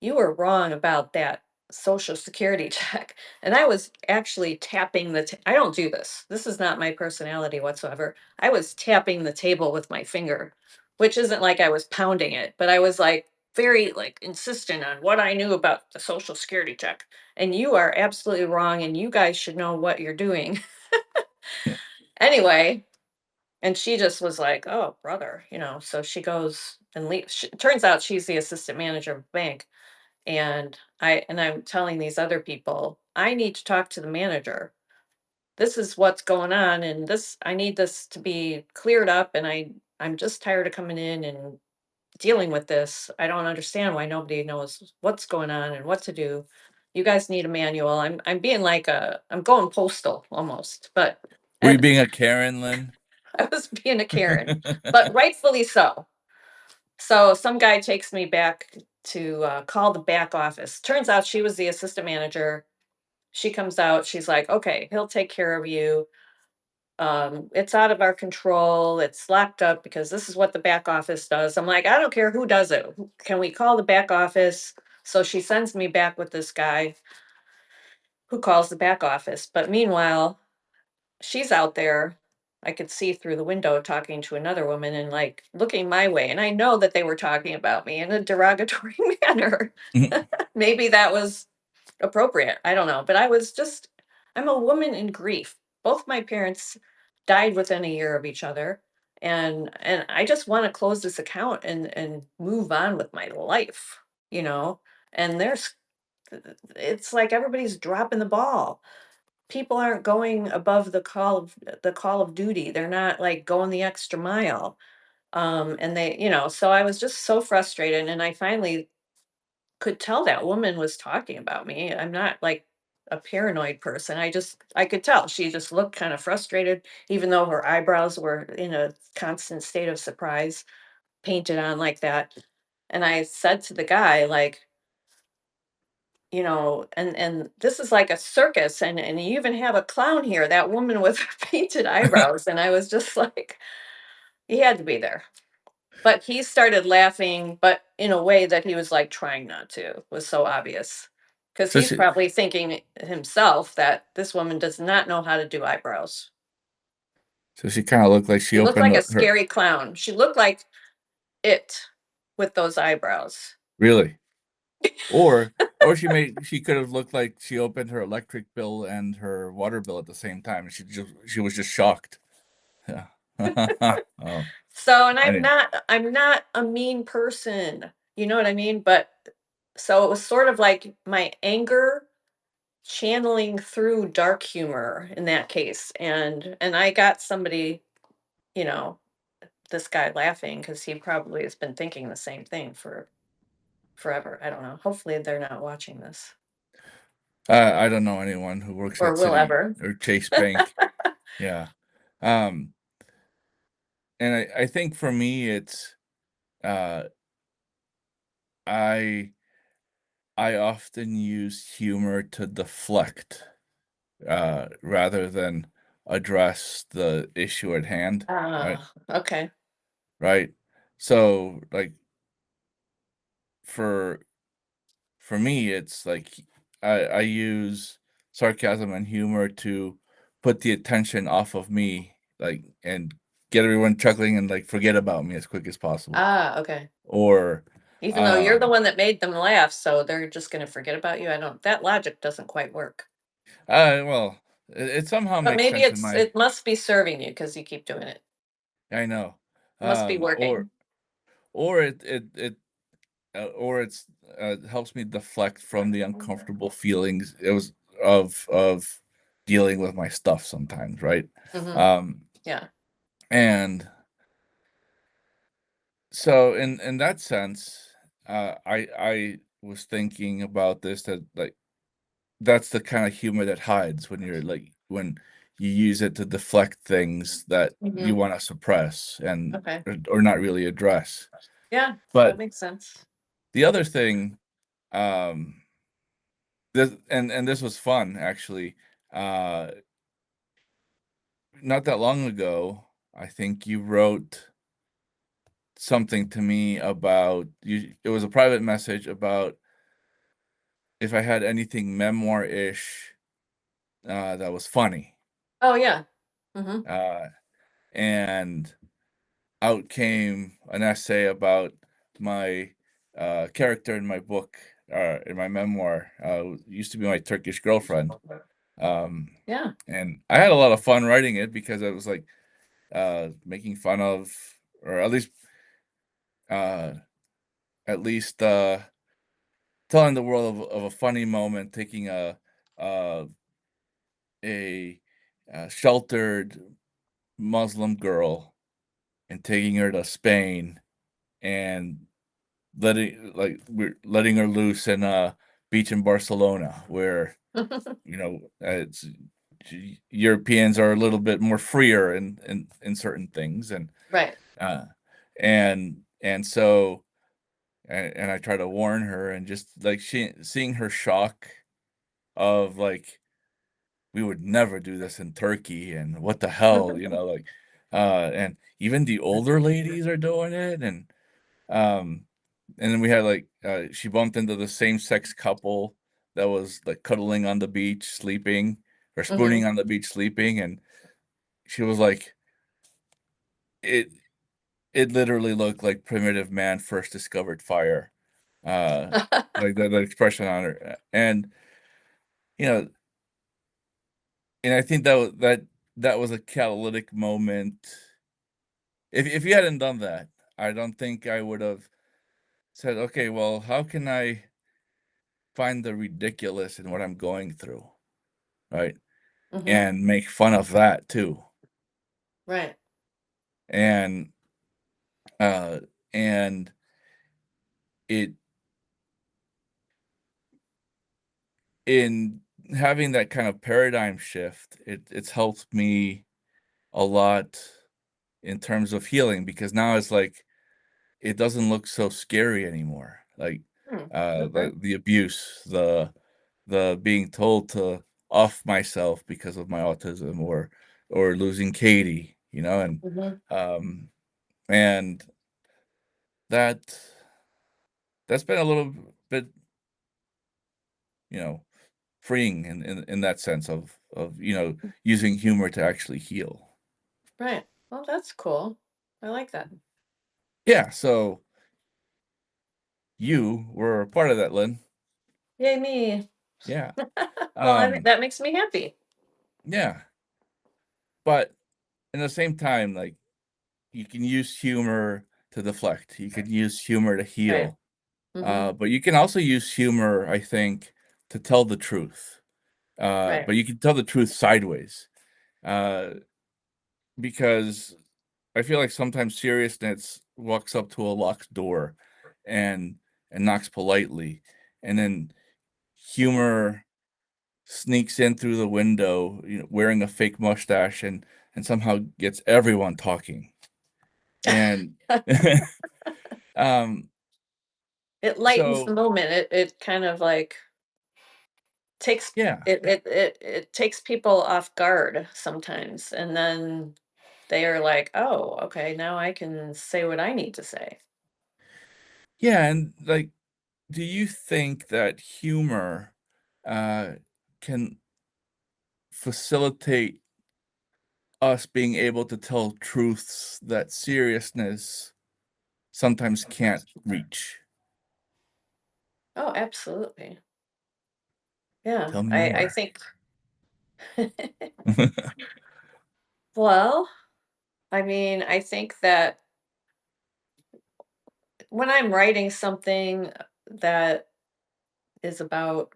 you were wrong about that social security check." And I was actually tapping I don't do this. This is not my personality whatsoever. I was tapping the table with my finger, which isn't like I was pounding it, but I was like very like insistent on what I knew about the social security check. And you are absolutely wrong and you guys should know what you're doing. Anyway, and she just was like, "Oh, brother," so she goes and leaves. Turns out she's the assistant manager of the bank. And I'm telling these other people, I need to talk to the manager. This is what's going on. And I need this to be cleared up. And I'm just tired of coming in and dealing with this. I don't understand why nobody knows what's going on and what to do. You guys need a manual. I'm being like I'm going postal almost, but Were you and being a Karen, Lynn? I was being a Karen, but rightfully so. So some guy takes me back to call the back office. Turns out she was the assistant manager. She comes out. She's like, "Okay, he'll take care of you. It's out of our control. It's locked up because this is what the back office does." I'm like, "I don't care who does it. Can we call the back office?" So she sends me back with this guy who calls the back office. But meanwhile, she's out there. I could see through the window talking to another woman and like looking my way. And I know that they were talking about me in a derogatory manner. Mhm. Maybe that was appropriate. I don't know. But I'm a woman in grief. Both my parents died within a year of each other. And I just want to close this account and move on with my life, you know? And it's like everybody's dropping the ball. People aren't going above the call of duty. They're not like going the extra mile. And so I was just so frustrated and I finally could tell that woman was talking about me. I'm not like a paranoid person. I could tell. She just looked kind of frustrated, even though her eyebrows were in a constant state of surprise, painted on like that. And I said to the guy, like, and this is like a circus, and you even have a clown here, that woman with painted eyebrows. And I was just like, he had to be there. But he started laughing, but in a way that he was like trying not to. It was so obvious. Because So he's she probably thinking himself that this woman does not know how to do eyebrows. so she kind of looked like she She looked opened like a her scary clown. She looked like it with those eyebrows. really. Or she could have looked like she opened her electric bill and her water bill at the same time, and she was just shocked. Yeah. Oh, So, and I mean, I'm not a mean person. You know what I mean? But so it was sort of like my anger channeling through dark humor in that case. And I got somebody, you know, this guy laughing because he probably has been thinking the same thing for forever. I don't know. Hopefully they're not watching this I don't know anyone who works or at will City ever. or Chase Bank. Yeah. Um, and I think for me it's uh I I often use humor to deflect rather than address the issue at hand, right? Ah, okay. Right. So like for for me it's like I use sarcasm and humor to put the attention off of me, like, and get everyone chuckling and like forget about me as quick as possible. Ah, okay. Or Even though you're the um one that made them laugh, so they're just going to forget about you. I don't, that logic doesn't quite work. well, it somehow But makes maybe sense in my it must be serving you because you keep doing it. I know. Must be Or working. or it's helps me deflect from the uncomfortable feelings it was of dealing with my stuff sometimes, right? Hmm. Um, Yeah. and so in that sense, I was thinking about this that like that's the kind of humor that hides when you're like when you use it to deflect things that you Hmm. want to suppress and Okay. or not really address. Yeah, that But makes sense. the other thing, um, this and this was fun actually. Uh, not that long ago, I think you wrote something to me about you. It was a private message about if I had anything memoir-ish that was funny. Oh, yeah. Hmm. Uh, and out came an essay about my character in my book, in my memoir, used to be my Turkish girlfriend. Um, Yeah. and I had a lot of fun writing it because it was like making fun of, or uh, at least telling the world of a funny moment, taking uh, a, sheltered Muslim girl and taking her to Spain and we're letting her loose in a beach in Barcelona where it's Europeans are a little bit more freer in certain things Right. uh and so and I try to warn her and just like seeing her shock of like we would never do this in Turkey and what the hell, like and even the older ladies are doing it um and then we had like she bumped into the same-sex couple that was like cuddling on the beach sleeping or Hmm. spooning on the beach sleeping and she was like, it it literally looked like primitive man first discovered fire. Uh, like the expression on her, and you know, and I think that was a catalytic moment. If you hadn't done that, I don't think I would have said, okay, well, how can I find the ridiculous in what I'm going through, right? Hmm. And make fun of that too. Right. And uh and it in having that kind of paradigm shift, it's helped me a lot in terms of healing because now it's like it doesn't look so scary anymore. Like Hmm. Okay. the abuse, the being told to off myself because of my autism or losing Katie, Hmm. um and that that's been a little bit, you know, freeing in that sense of using humor to actually heal. Right. Well, that's cool. I like that. Yeah, so you were a part of that, Lynn. Yay, me. Yeah. Well, Um, that makes me happy. yeah. But in the same time, like you can use humor to deflect. You can use humor to Right. heal. Hmm. But you can also use humor, I think, to tell the truth. Right. But you can tell the truth sideways. Uh, because I feel like sometimes seriousness walks up to a locked door and knocks politely, and then humor sneaks in through the window, wearing a fake mustache and somehow gets everyone talking. And um It lightens the so moment. It kind of like takes yeah. it takes people off guard sometimes, and then they are like, "Oh, okay, now I can say what I need to say." Yeah, and like do you think that humor uh can facilitate us being able to tell truths that seriousness sometimes can't reach? Oh, absolutely. Yeah, Tell me I more. think well, I mean, I think that when I'm writing something that is about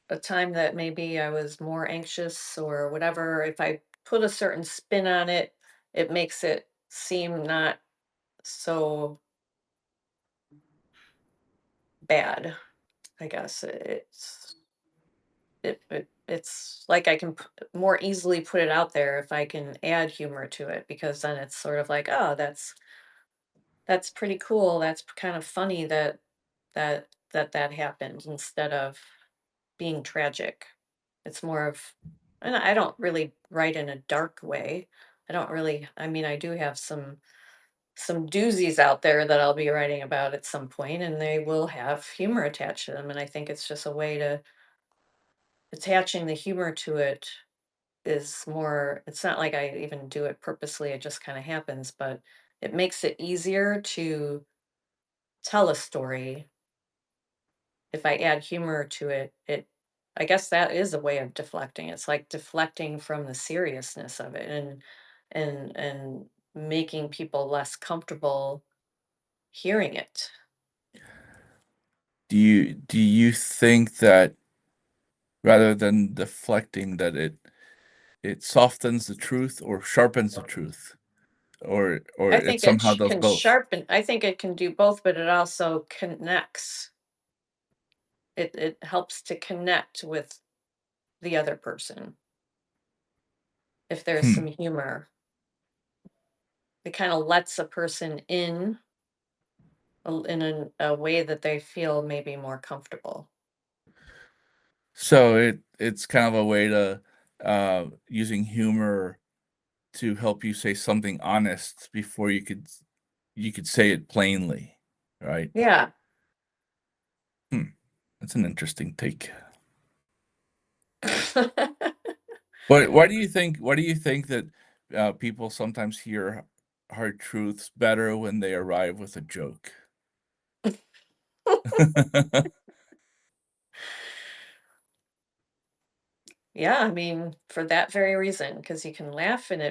a time that maybe I was more anxious or whatever, if I put a certain spin on it, it makes it seem not so bad, I guess. It's like I can more easily put it out there if I can add humor to it because then it's sort of like, oh, that's pretty cool. That's kind of funny that happened instead of being tragic. It's more of, and I don't really write in a dark way. I don't really, I mean, I do have some doozies out there that I'll be writing about at some point, and they will have humor attached to them. And I think it's just a way to attaching the humor to it is more, it's not like I even do it purposely, it just kind of happens, but it makes it easier to tell a story if I add humor to it. I guess that is a way of deflecting. It's like deflecting from the seriousness of it and making people less comfortable hearing it. Do you think that rather than deflecting that it softens the truth or sharpens the truth or I it think it somehow does can both? sharpen, I think it can do both, but it also connects. It helps to connect with the other person if there's Hmm. some humor. It kind of lets a person in in a way that they feel maybe more comfortable. So it's kind of a way to using humor to help you say something honest before you could say it plainly, right? Yeah. Hmm. That's an interesting take. Why do you think that people sometimes hear hard truths better when they arrive with a joke? Yeah, I mean, for that very reason, because you can laugh and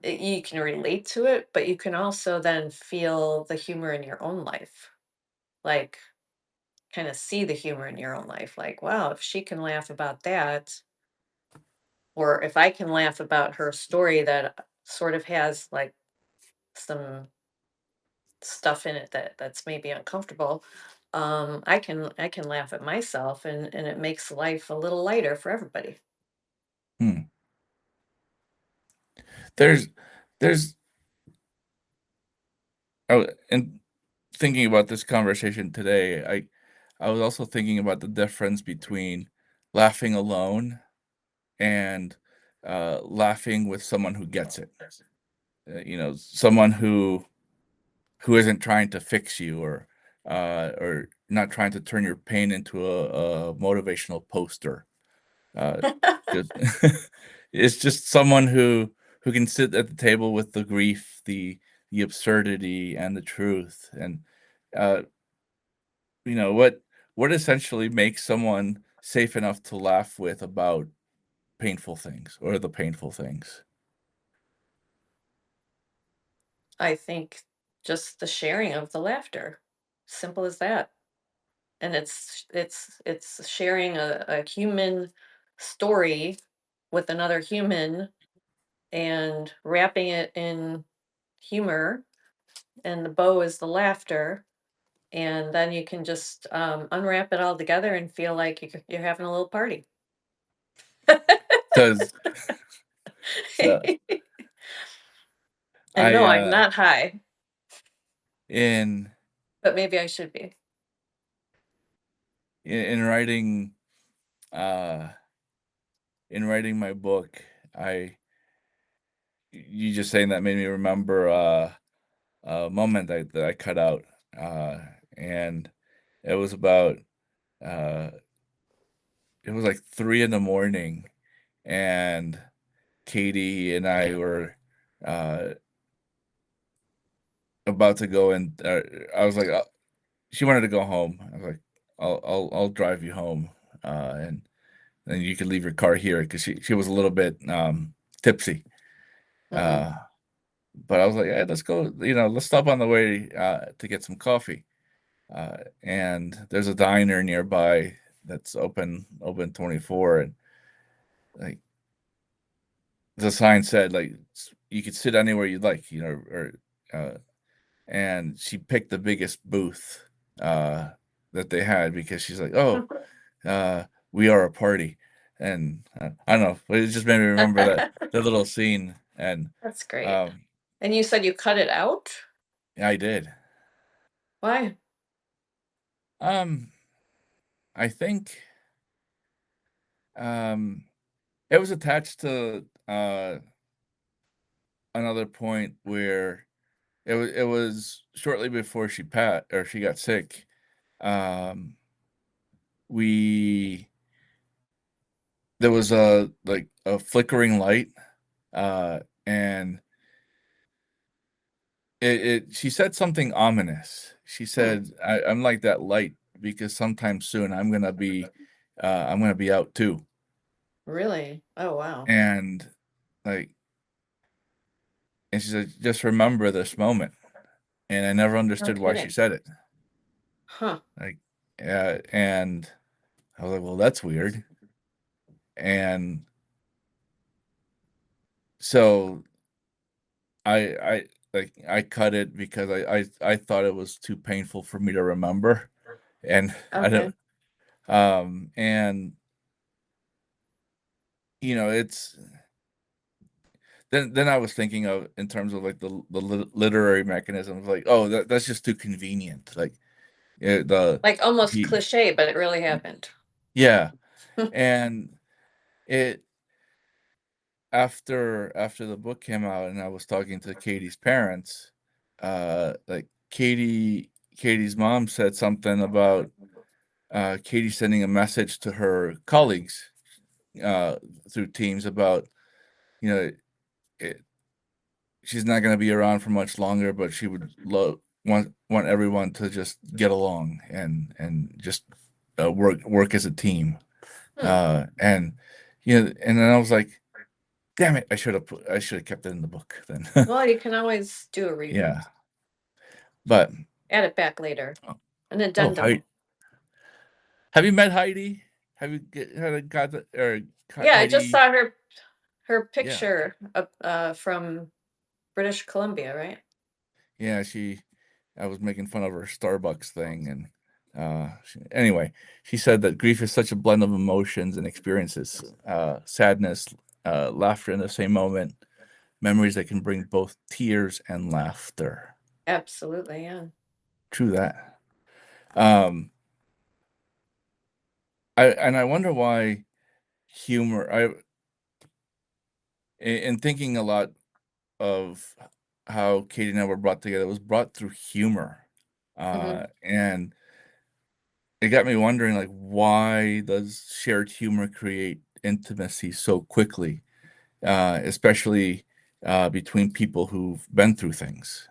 you can relate to it, but you can also then feel the humor in your own life. Like, kind of see the humor in your own life. Like, wow, if she can laugh about that, or if I can laugh about her story that sort of has like some stuff in it that's maybe uncomfortable, I can laugh at myself, and it makes life a little lighter for everybody. Hmm. There's there's in thinking about this conversation today, I was also thinking about the difference between laughing alone and laughing with someone who gets it. Someone who isn't trying to fix you or not trying to turn your pain into a motivational poster. Uh, just it's just someone who can sit at the table with the grief, the absurdity, and the truth. And uh, what essentially makes someone safe enough to laugh with about painful things or the painful things. I think just the sharing of the laughter. Simple as that. And it's sharing a human story with another human and wrapping it in humor, and the bow is the laughter, and then you can just unwrap it all together and feel like you're having a little party. Because so And I no, I'm not high, in but maybe I should be. in writing uh in writing my book, I you just saying that made me remember a moment that I cut out, uh, and it was about uh, it was like 3 in the morning, and Katie and I were uh, about to go, and I was like, she wanted to go home. I was like, I'll drive you home, and then you can leave your car here because she was a little bit tipsy. Hmm. Uh, but I was like, hey, let's go. Let's stop on the way to get some coffee. And there's a diner nearby that's open 24, and like the sign said like you could sit anywhere you'd like, or and she picked the biggest booth uh that they had because she's like, oh, uh we are a party. And I don't know, but it just made me remember that little scene. And That's great. um And you said you cut it out? I did. Why? um I think um it was attached to another point where it was shortly before she got sick. Um, we There was a flickering light, and she said something ominous. She Hmm. said, I'm like that light because sometime soon I'm gonna be out too. Really? Oh, wow. And like and she said, just remember this moment. And I never No understood why she kidding. said it. Huh. Like, and I was like, well, that's weird. And so I cut it because I thought it was too painful for me to remember. And I Okay. don't and it's then I was thinking of in terms of like the literary mechanisms, like, oh, that's just too convenient. Like the Like almost he cliche, but it really happened. yeah. And it after the book came out and I was talking to Katie's parents, like Katie's mom said something about Katie sending a message to her colleagues, uh, through teams about, you know, it, she's not going to be around for much longer, but she would want everyone to just get along and just work as a team. Hmm. And and then I was like, damn it, I should have kept it in the book then. Well, you can always do a Yeah, reprint. but Add it back later. An oh, addendum. have you met Heidi? Have you got Yeah, I just Heidi? saw her Yeah, picture from British Columbia, right? yeah. I was making fun of her Starbucks thing, and anyway, she said that grief is such a blend of emotions and experiences, sadness, laughter in the same moment, memories that can bring both tears and laughter. Absolutely, yeah. True that. Um, I wonder why humor. In thinking a lot of how Katie and I were brought together, it was brought through humor, Hmm. and it got me wondering, like, why does shared humor create intimacy so quickly, especially between people who've been through things?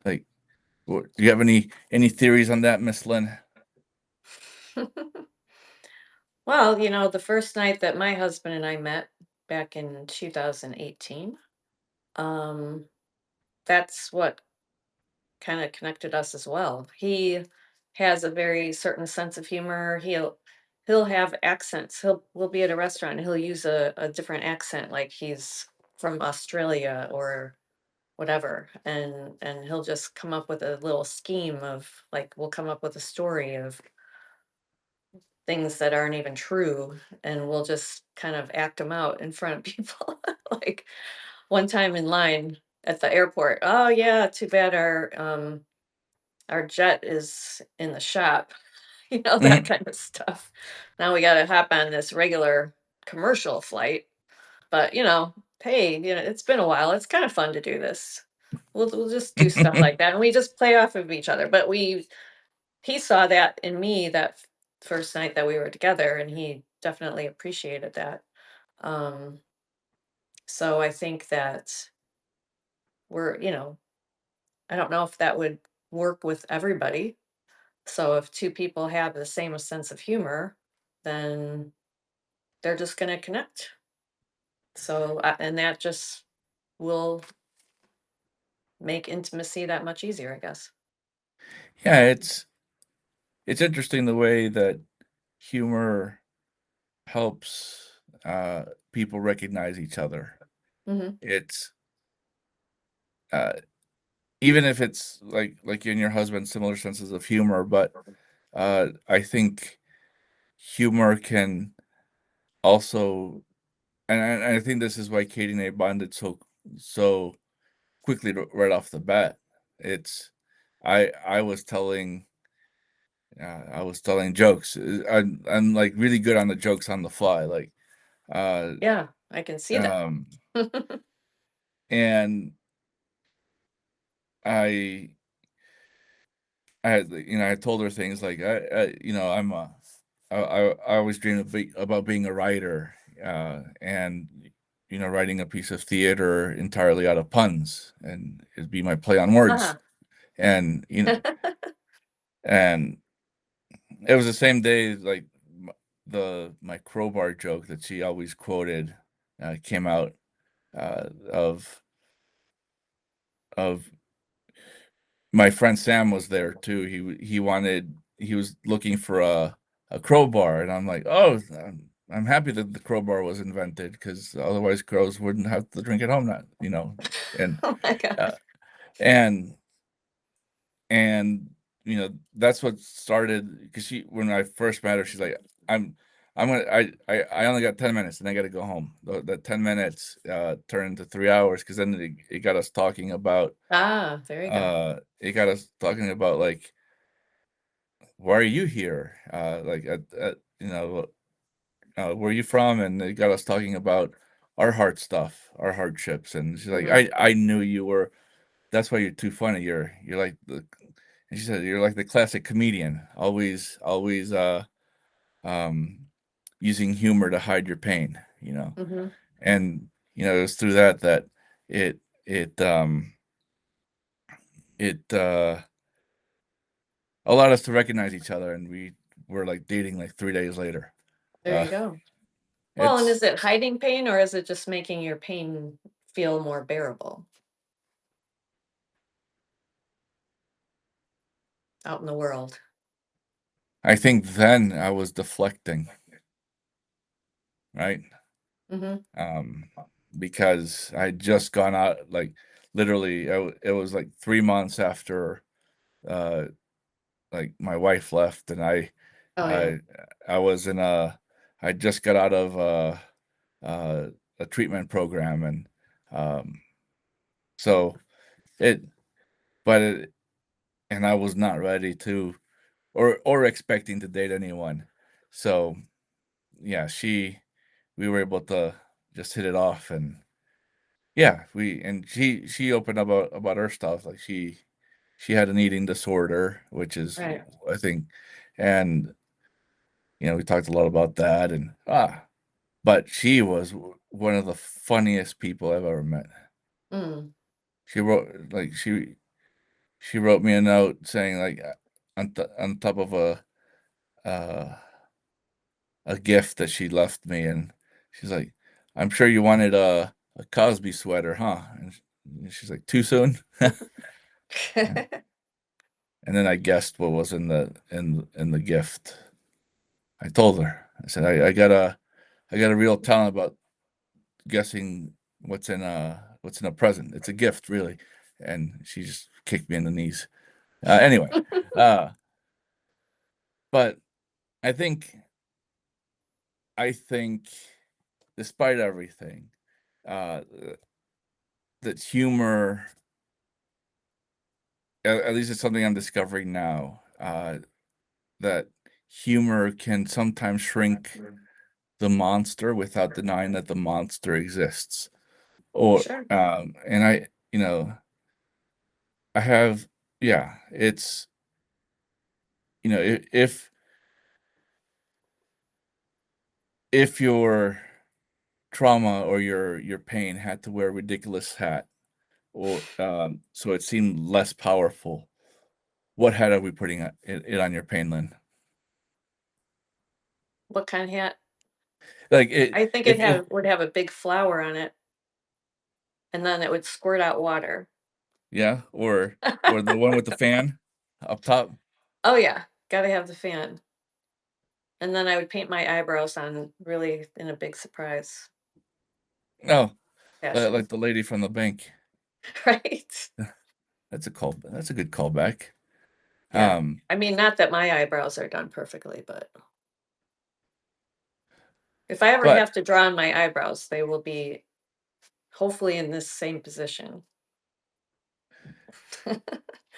Like, do you have any theories on that, Miss Lynn? Well, the first night that my husband and I met back in 2018, um, that's what kind of connected us as well. He has a very certain sense of humor. He'll have accents. We'll be at a restaurant and he'll use a different accent, like he's from Australia or whatever. And he'll just come up with a little scheme of, like, we'll come up with a story of things that aren't even true, and we'll just kind of act them out in front of people. Like one time in line at the airport, oh yeah, too bad our jet is in the shop. That Mhm. kind of stuff. Now we got to hop on this regular commercial flight, but hey, it's been a while, it's kind of fun to do this. We'll just do stuff like that, and we just play off of each other. But he saw that in me that first night that we were together, and he definitely appreciated that. um so I think that we're, I don't know if that would work with everybody. So if two people have the same sense of humor, then they're just going to connect. So and that just will make intimacy that much easier, I guess. Yeah, it's interesting the way that humor helps people recognize each other. Hmm. It's uh, even if it's like you and your husband, similar senses of humor, but I think humor can also, and I think this is why Katie and I bonded so quickly right off the bat. It's I was telling I was telling jokes. I'm like really good on the jokes on the fly, like uh Yeah, I can see that. um and I I told her things like I'm I always dreamed about being a writer, and writing a piece of theater entirely out of puns, and it'd be my play on words, Uh-huh. and and it was the same day like the my crowbar joke that she always quoted came out of of my friend Sam was there too. He was looking for a crowbar, and I'm like, oh, I'm happy that the crowbar was invented because otherwise girls wouldn't have to drink at home, not and Oh my god. uh, and and that's what started because she when I first met her, she's like, I'm I'm gonna I only got 10 minutes and I got to go home. That 10 minutes turned into 3 hours because then it got us talking about Ah, there you go. like, why are you here? Where are you from? And it got us talking about our hard stuff, our hardships. And she's like, Hmm. I knew you were. That's why you're too funny. You're like the. And she said you're like the classic comedian, always um using humor to hide your pain, you know. Mhm. And it was through that it it it allowed us to recognize each other, and we were like dating like 3 days later. There Uh, you go. Well, and it's is it hiding pain or is it just making your pain feel more bearable out in the world? I think then I was deflecting, right? Mhm. Um, because I'd just gone out, like literally, it was like 3 months after uh like my wife left, and Oh, yeah. I I was in a I just got out of uh a treatment program, and um so it but it and I was not ready to or expecting to date anyone. So yeah, we were able to just hit it off, and yeah, she opened up about her stuff. Like she had an eating disorder, which is, Right. I think, and we talked a lot about that, and but she was one of the funniest people I've ever met. Mm. She wrote like she wrote me a note saying, like, on top of uh a gift that she left me, and she's like, "I'm sure you wanted a Cosby sweater, huh?" And she's like, "Too soon?" And then I guessed what was in the gift. I told her. I said, I got a real talent about guessing what's in a present. It's a gift, really." And she just kicked me in the knees. Anyway, uh, but I think I think despite everything, uh, that humor, at least it's something I'm discovering now, that humor can sometimes shrink the monster without denying that the monster exists. Or Sure. and I have, yeah, it's, if your trauma or your pain had to wear a ridiculous hat, or so it seemed less powerful, what hat are we putting it on your pain, Lynn? What kind of hat? Like it I think it if have would have a big flower on it, and then it would squirt out water. Yeah, or the one with the fan up top. Oh, yeah. Gotta have the fan. And then I would paint my eyebrows on really in a big surprise Oh, fashion. like the lady from the bank. Right? That's a good callback. Yeah. Um, I mean, not that my eyebrows are done perfectly, but if I ever but have to draw on my eyebrows, they will be hopefully in this same position.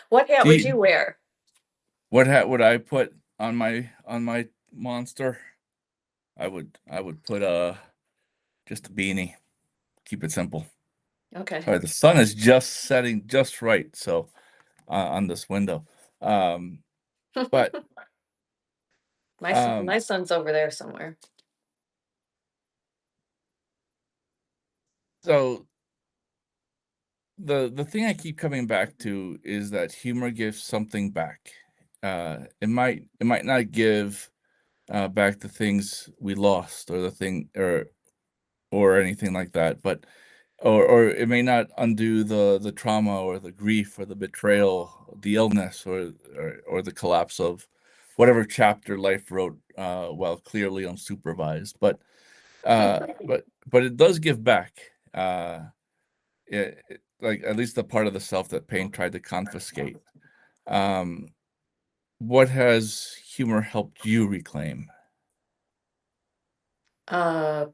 What hat do would you you wear? what hat would I put on my monster? I would put just a beanie. Keep it simple. Okay. Sorry, the sun is just setting just right, so on this window. Um, but My um, son's over there somewhere. so the thing I keep coming back to is that humor gives something back. It might not give back the things we lost, or the thing, or anything like that, but or it may not undo the trauma or the grief or the betrayal, the illness, or the collapse of whatever chapter life wrote while clearly unsupervised. But it does give back. Like, at least the part of the self that pain tried to confiscate. Um, what has humor helped you reclaim? Uh,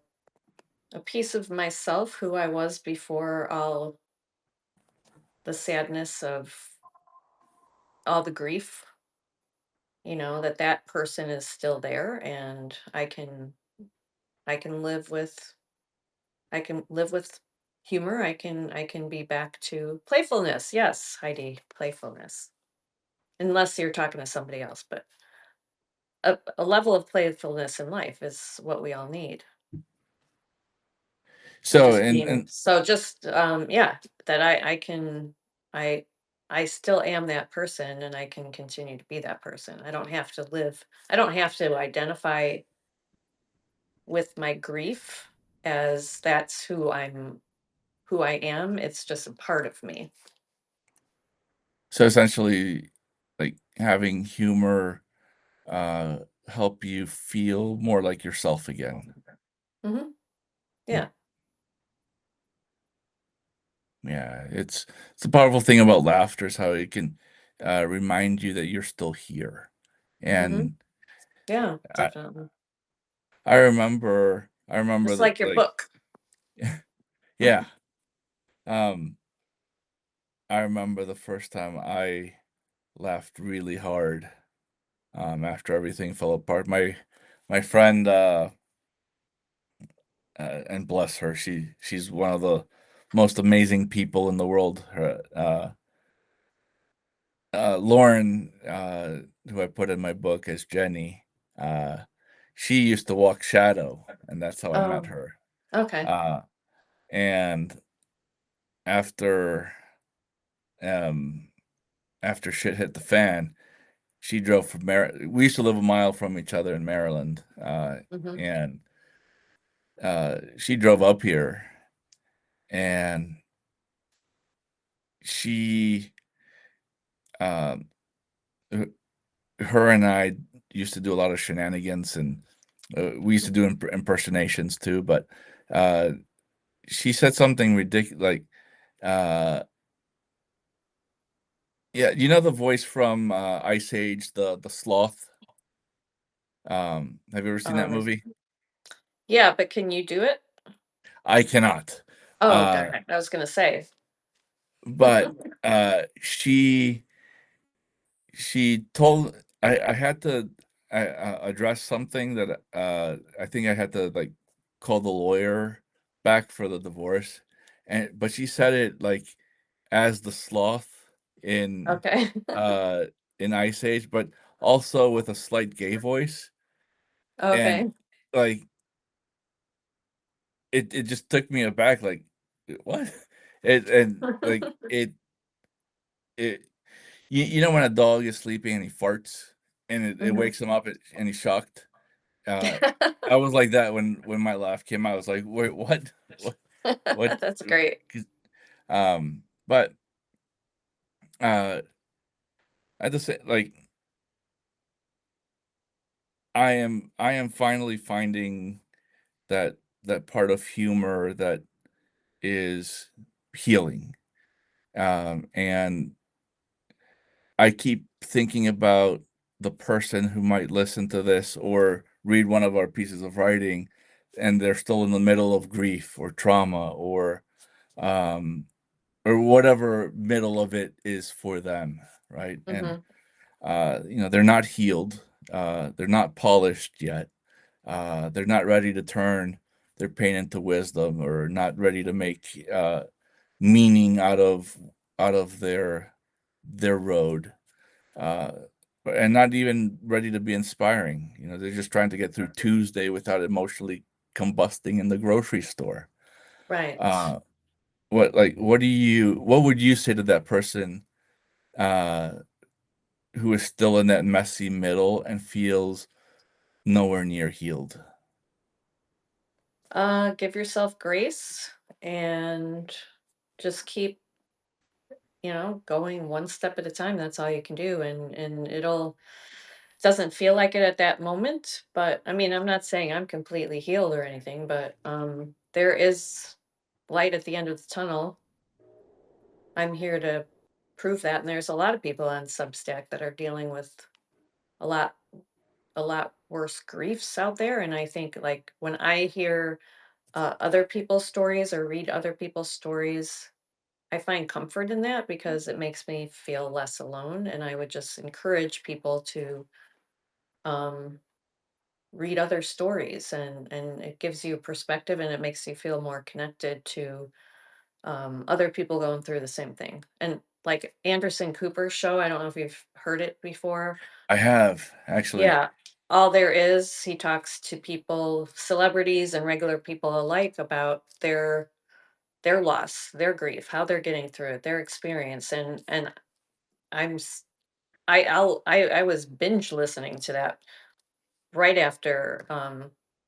a piece of myself, who I was before all the sadness of all the grief, that that person is still there and I can live with I can live with humor. I can be back to playfulness. Yes, Heidi, playfulness. Unless you're talking to somebody else, but a level of playfulness in life is what we all need. So Just being so just, yeah, that I can I I still am that person and I can continue to be that person. I don't have to identify with my grief as that's who I am. It's just a part of me. so essentially, like, having humor, uh, help you feel more like yourself again. Mhm. Mm, Yeah. yeah, it's a powerful thing about laughter is how it can, remind you that you're still here, Mhm. and Yeah, I definitely. I remember Just that, like your like book. yeah, um, I remember the first time I laughed really hard, after everything fell apart. My friend, and bless her, she's one of the most amazing people in the world. Her, Lauren, who I put in my book as Jenny, uh, she used to walk shadow, and that's how I met Oh, her. okay. Uh, and after um, after shit hit the fan, she drove from we used to live a mile from each other in Maryland, Mhm. and she drove up here, and she um, h- her and I used to do a lot of shenanigans, and we used to do impersonations too. But uh, she said something ridiculous, like, uh, "Yeah, you know the voice from Ice Age, the sloth." Have you ever seen that Um, movie? yeah, but can you do it? I cannot. Oh, okay. Uh, I was gonna say. but she told I had to address something that I think I had to like call the lawyer back for the divorce, and but she said it like as the sloth in Okay. uh in Ice Age, but also with a slight gay voice, and Okay. like it just took me aback, like what? It and like it you know when a dog is sleeping and he farts and it Mhm. wakes him up and he's shocked. Uh, I was like that when my laugh came out. I was like, "Wait, what? What? What?" That's great. 'Cause, but, uh, at the sa like, I am finally finding that that part of humor that is healing, and I keep thinking about the person who might listen to this or read one of our pieces of writing, and they're still in the middle of grief or trauma um, or whatever middle of it is for them, right? And, Mhm. they're not healed, they're not polished yet, they're not ready to turn their pain into wisdom or not ready to make, meaning out of their road, uh, and not even ready to be inspiring. They're just trying to get through Tuesday without emotionally combusting in the grocery store. Right. Uh, what would you say to that person uh, who is still in that messy middle and feels nowhere near healed? Give yourself grace and just keep, going one step at a time. That's all you can do. And it'll doesn't feel like it at that moment. But I mean, I'm not saying I'm completely healed or anything, but there is light at the end of the tunnel. I'm here to prove that. And there's a lot of people on Substack that are dealing with a lot a lot worse griefs out there. And I think like when I hear other people's stories or read other people's stories, I find comfort in that because it makes me feel less alone. And I would just encourage people to um, read other stories, and it gives you perspective and it makes you feel more connected to other people going through the same thing. And like Anderson Cooper's show, I don't know if you've heard it before. I have actually. Yeah. all there is. He talks to people, celebrities and regular people alike, about their loss, their grief, how they're getting through it, their experience, and I'm s- I was binge listening to that right after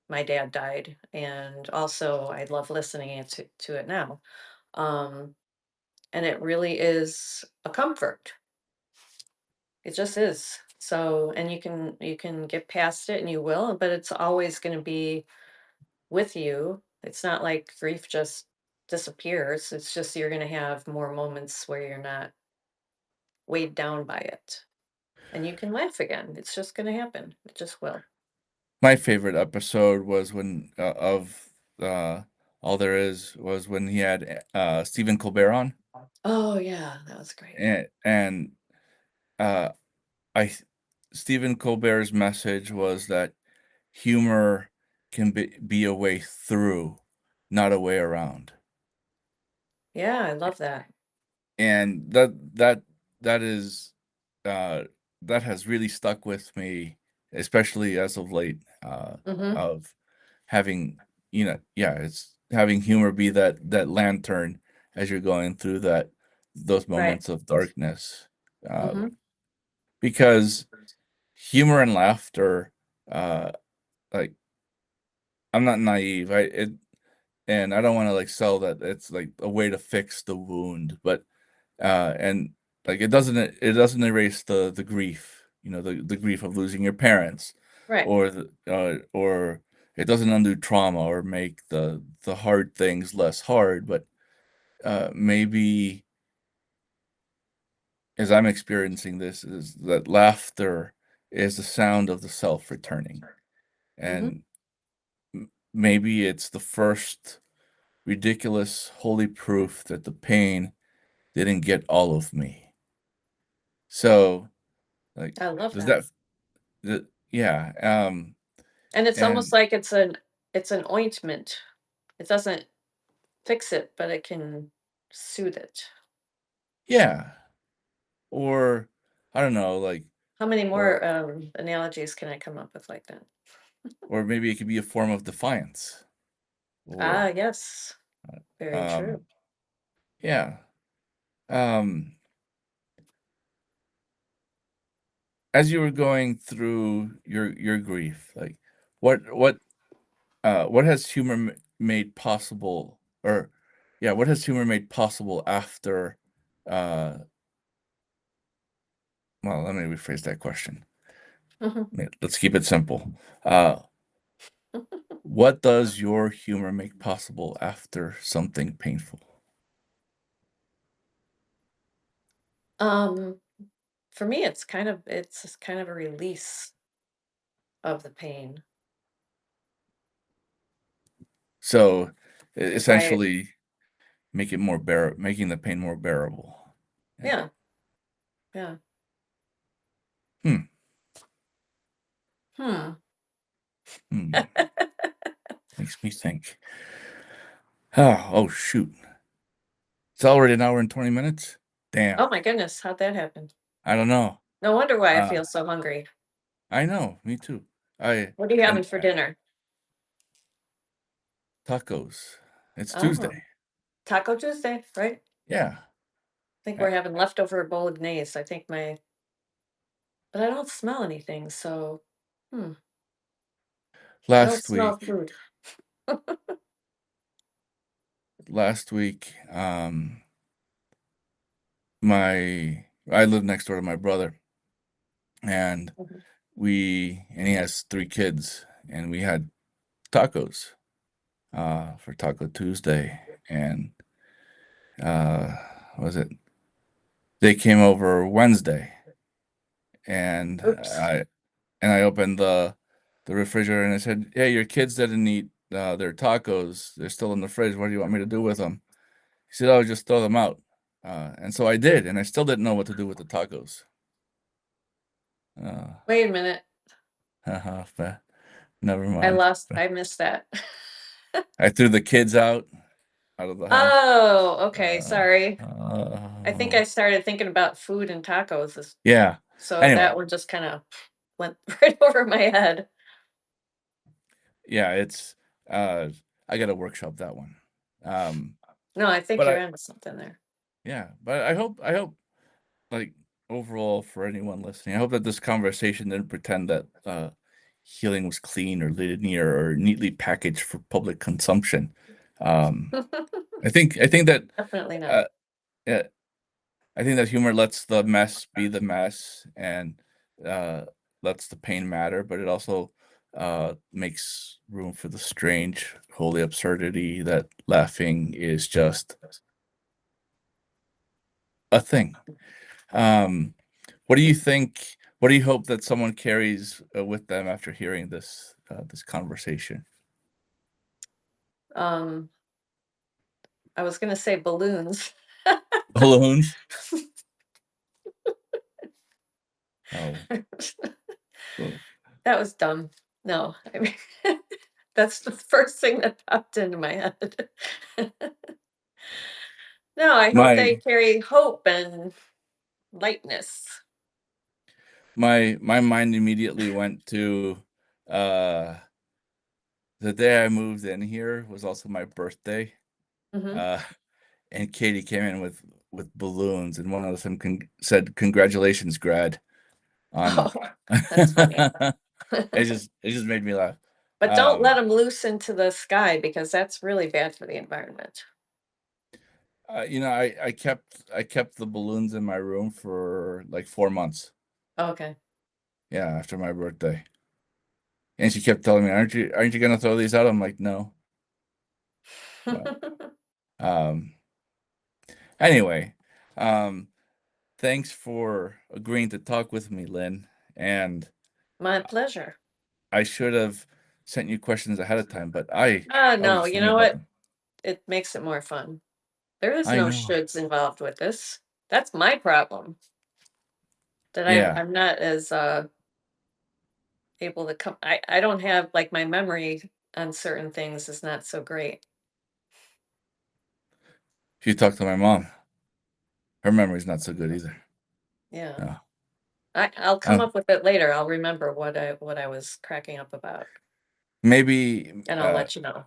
my dad died, and also I love listening to it now. Um, and it really is a comfort. It just is. So, and you can get past it, and you will, but it's always going to be with you. It's not like grief just disappears. It's just you're going to have more moments where you're not weighed down by it. And you can laugh again. It's just going to happen. It just will. My favorite episode was when of uh All There Is was when he had Stephen Colbert on, Oh yeah, that was great. and uh I Stephen Colbert's message was that humor can be a way through, not a way around. Yeah, I love that. And that is uh that has really stuck with me, especially as of late, Mhm. of having, yeah, it's having humor be that lantern as you're going through those Right. moments of darkness. Uh, Mhm. because humor and laughter, uh, like, I'm not naive. And I don't want to like sell that it's like a way to fix the wound, but and like it doesn't erase the grief, the grief of losing your parents, Right. or it doesn't undo trauma or make the hard things less hard, but maybe as I'm experiencing this is that laughter is the sound of the self returning, Mhm. and maybe it's the first ridiculous holy proof that the pain didn't get all of me. So, like, I love does that. yeah, And it's almost and like it's an ointment. It doesn't fix it, but it can soothe it. yeah, or I don't know, like, How many or more analogies can I come up with like that? or maybe it could be a form of defiance, Ah, or yes. Very um, true. yeah. Um, as you were going through your grief, like, what has humor made possible, or yeah, what has humor made possible after? Uh, well, let me rephrase that question. Let's keep it simple. Uh, what does your humor make possible after something painful? um, for me, it's kind of a release of the pain. So, If I, essentially, making the pain more bearable. Yeah. yeah, yeah. Hmm. Hmm. Hmm. Makes me think. Oh, shoot. It's already an hour and 20 minutes? Damn. Oh my goodness, how'd that happen? I don't know. No wonder why I Uh, feel so hungry. I know, me too. I What are you having and for dinner? tacos. It's Oh, Tuesday. Taco Tuesday, right? Yeah. I think Uh, we're having leftover bolognese. I think but I don't smell anything, so hmm. I don't Last smell week, food. last week, I live next door to my brother, and Mhm. he has 3 kids, and we had tacos for Taco Tuesday, and uh what was it? They came over Wednesday, and Oops. I opened the refrigerator and I said, "Hey, your kids didn't eat their tacos. They're still in the fridge. What do you want me to do with them?" He said, "Oh, just throw them out." And so I did, and I still didn't know what to do with the tacos. Uh, Wait a minute. but never mind. I missed that. I threw the kids out of the house. Oh, okay, Uh, sorry. I think uh, I started thinking about food and tacos, yeah. so that Anyway, one just kinda went right over my head. Yeah, it's uh I gotta workshop that one. Um, No, I think but you're into something there. but I hope like overall for anyone listening, I hope that this conversation didn't pretend that healing was clean or linear or neatly packaged for public consumption. Um, I think that Definitely not. uh, yeah, I think that humor lets the mess be the mess and uh, lets the pain matter, but it also makes room for the strange, holy absurdity that laughing is just a thing. Um, what do you think? What do you hope that someone carries with them after hearing this conversation? Um, I was gonna say balloons. Balloons? Oh, well, That was dumb. No, I mean, that's the first thing that popped into my head. No, I hope they my carry hope and lightness. my mind immediately went to uh the day I moved in here was also my birthday. Mhm. Uh and Katie came in with balloons and one of them said congratulations grad on Oh, that's funny. it just made me laugh. But don't let Um them loose into the sky because that's really bad for the environment. I kept the balloons in my room for like 4 months. Okay. Yeah, after my birthday. And she kept telling me, aren't you gonna throw these out? I'm like, no. But um anyway, um thanks for agreeing to talk with me, Lynn. And My pleasure. I should have sent you questions ahead of time, but I was No, just you thinking know about what? them. It makes it more fun. There is I no know. shoulds involved with this. That's my problem. That Yeah. I'm not as able to come I don't have like my memory on certain things is not so great. If you talk to my mom, her memory's not so good either. Yeah. No. I'll come Um, up with it later. I'll remember what I was cracking up about maybe and I'll let you know.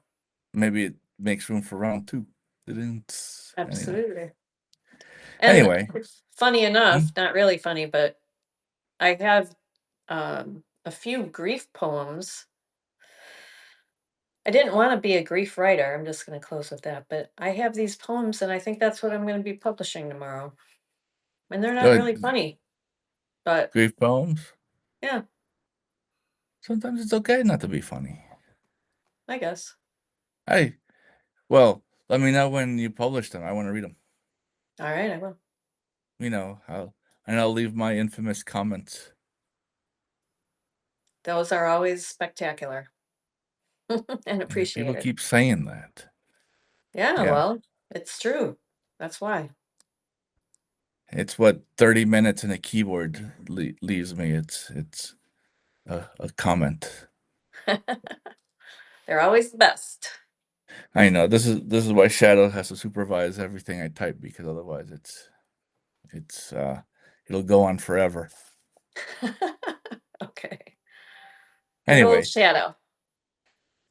maybe it makes room for round two. Didn't anyway. Absolutely. And Anyway, funny hmm? enough, not really funny, but I have a few grief poems. I didn't want to be a grief writer. I'm just going to close with that. But I have these poems, and I think that's what I'm going to be publishing tomorrow. And they're not Good. really funny, but Grief poems. yeah, Sometimes it's okay not to be funny. I guess. Hey, well, let me know when you publish them. I want to read them. All right, I will. I'll leave my infamous comments. Those are always spectacular and Yeah, people appreciated. keep saying that. Yeah, Yeah, well, it's true. That's why. it's what 30 minutes in a keyboard leaves me. It's a comment. They're always the best. I know this is why Shadow has to supervise everything I type because otherwise it's it'll go on forever. Okay. Good old Anyway, shadow.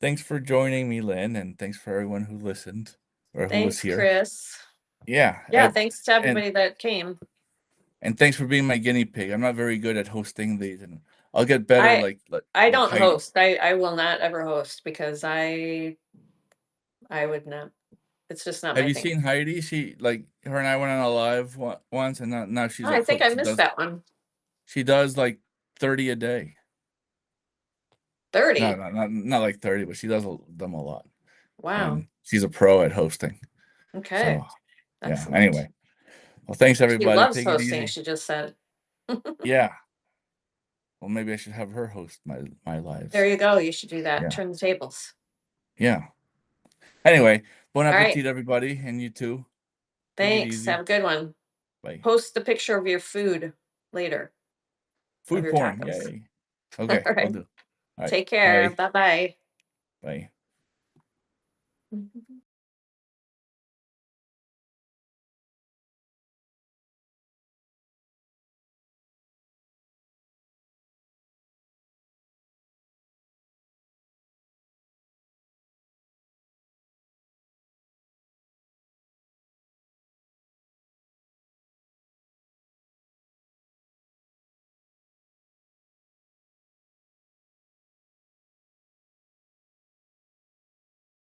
thanks for joining me, Lynn, and thanks for everyone who listened or who was Thanks, here. Chris. Yeah, Yeah, thanks to and everybody that came. and thanks for being my guinea pig. I'm not very good at hosting these, and I'll get better I like like I like don't Heidi. host. I will not ever host because I would not. It's just not Have my you thing. seen Heidi? She like her and I went on a live once, and now she's Oh, a I think cook. I She missed does that one. she does like 30 a day. No, 30. not like 30, but she does them a lot. Wow. And she's a pro at hosting. Okay. So, yeah. Excellent. Anyway, well, thanks She everybody. loves Take it hosting, easy. she just said. Yeah. Well, maybe I should have her host my There lives. you go. You should do that. Yeah. Turn the tables. Yeah. Anyway, bon All right. appetit, everybody, and you too. Take it Thanks. Have easy. a good one. Bye. Post the picture of your food later, of Food your porn. tacos. Yay. All Okay, will right. do. All right. Take care. Bye. Bye bye. Bye.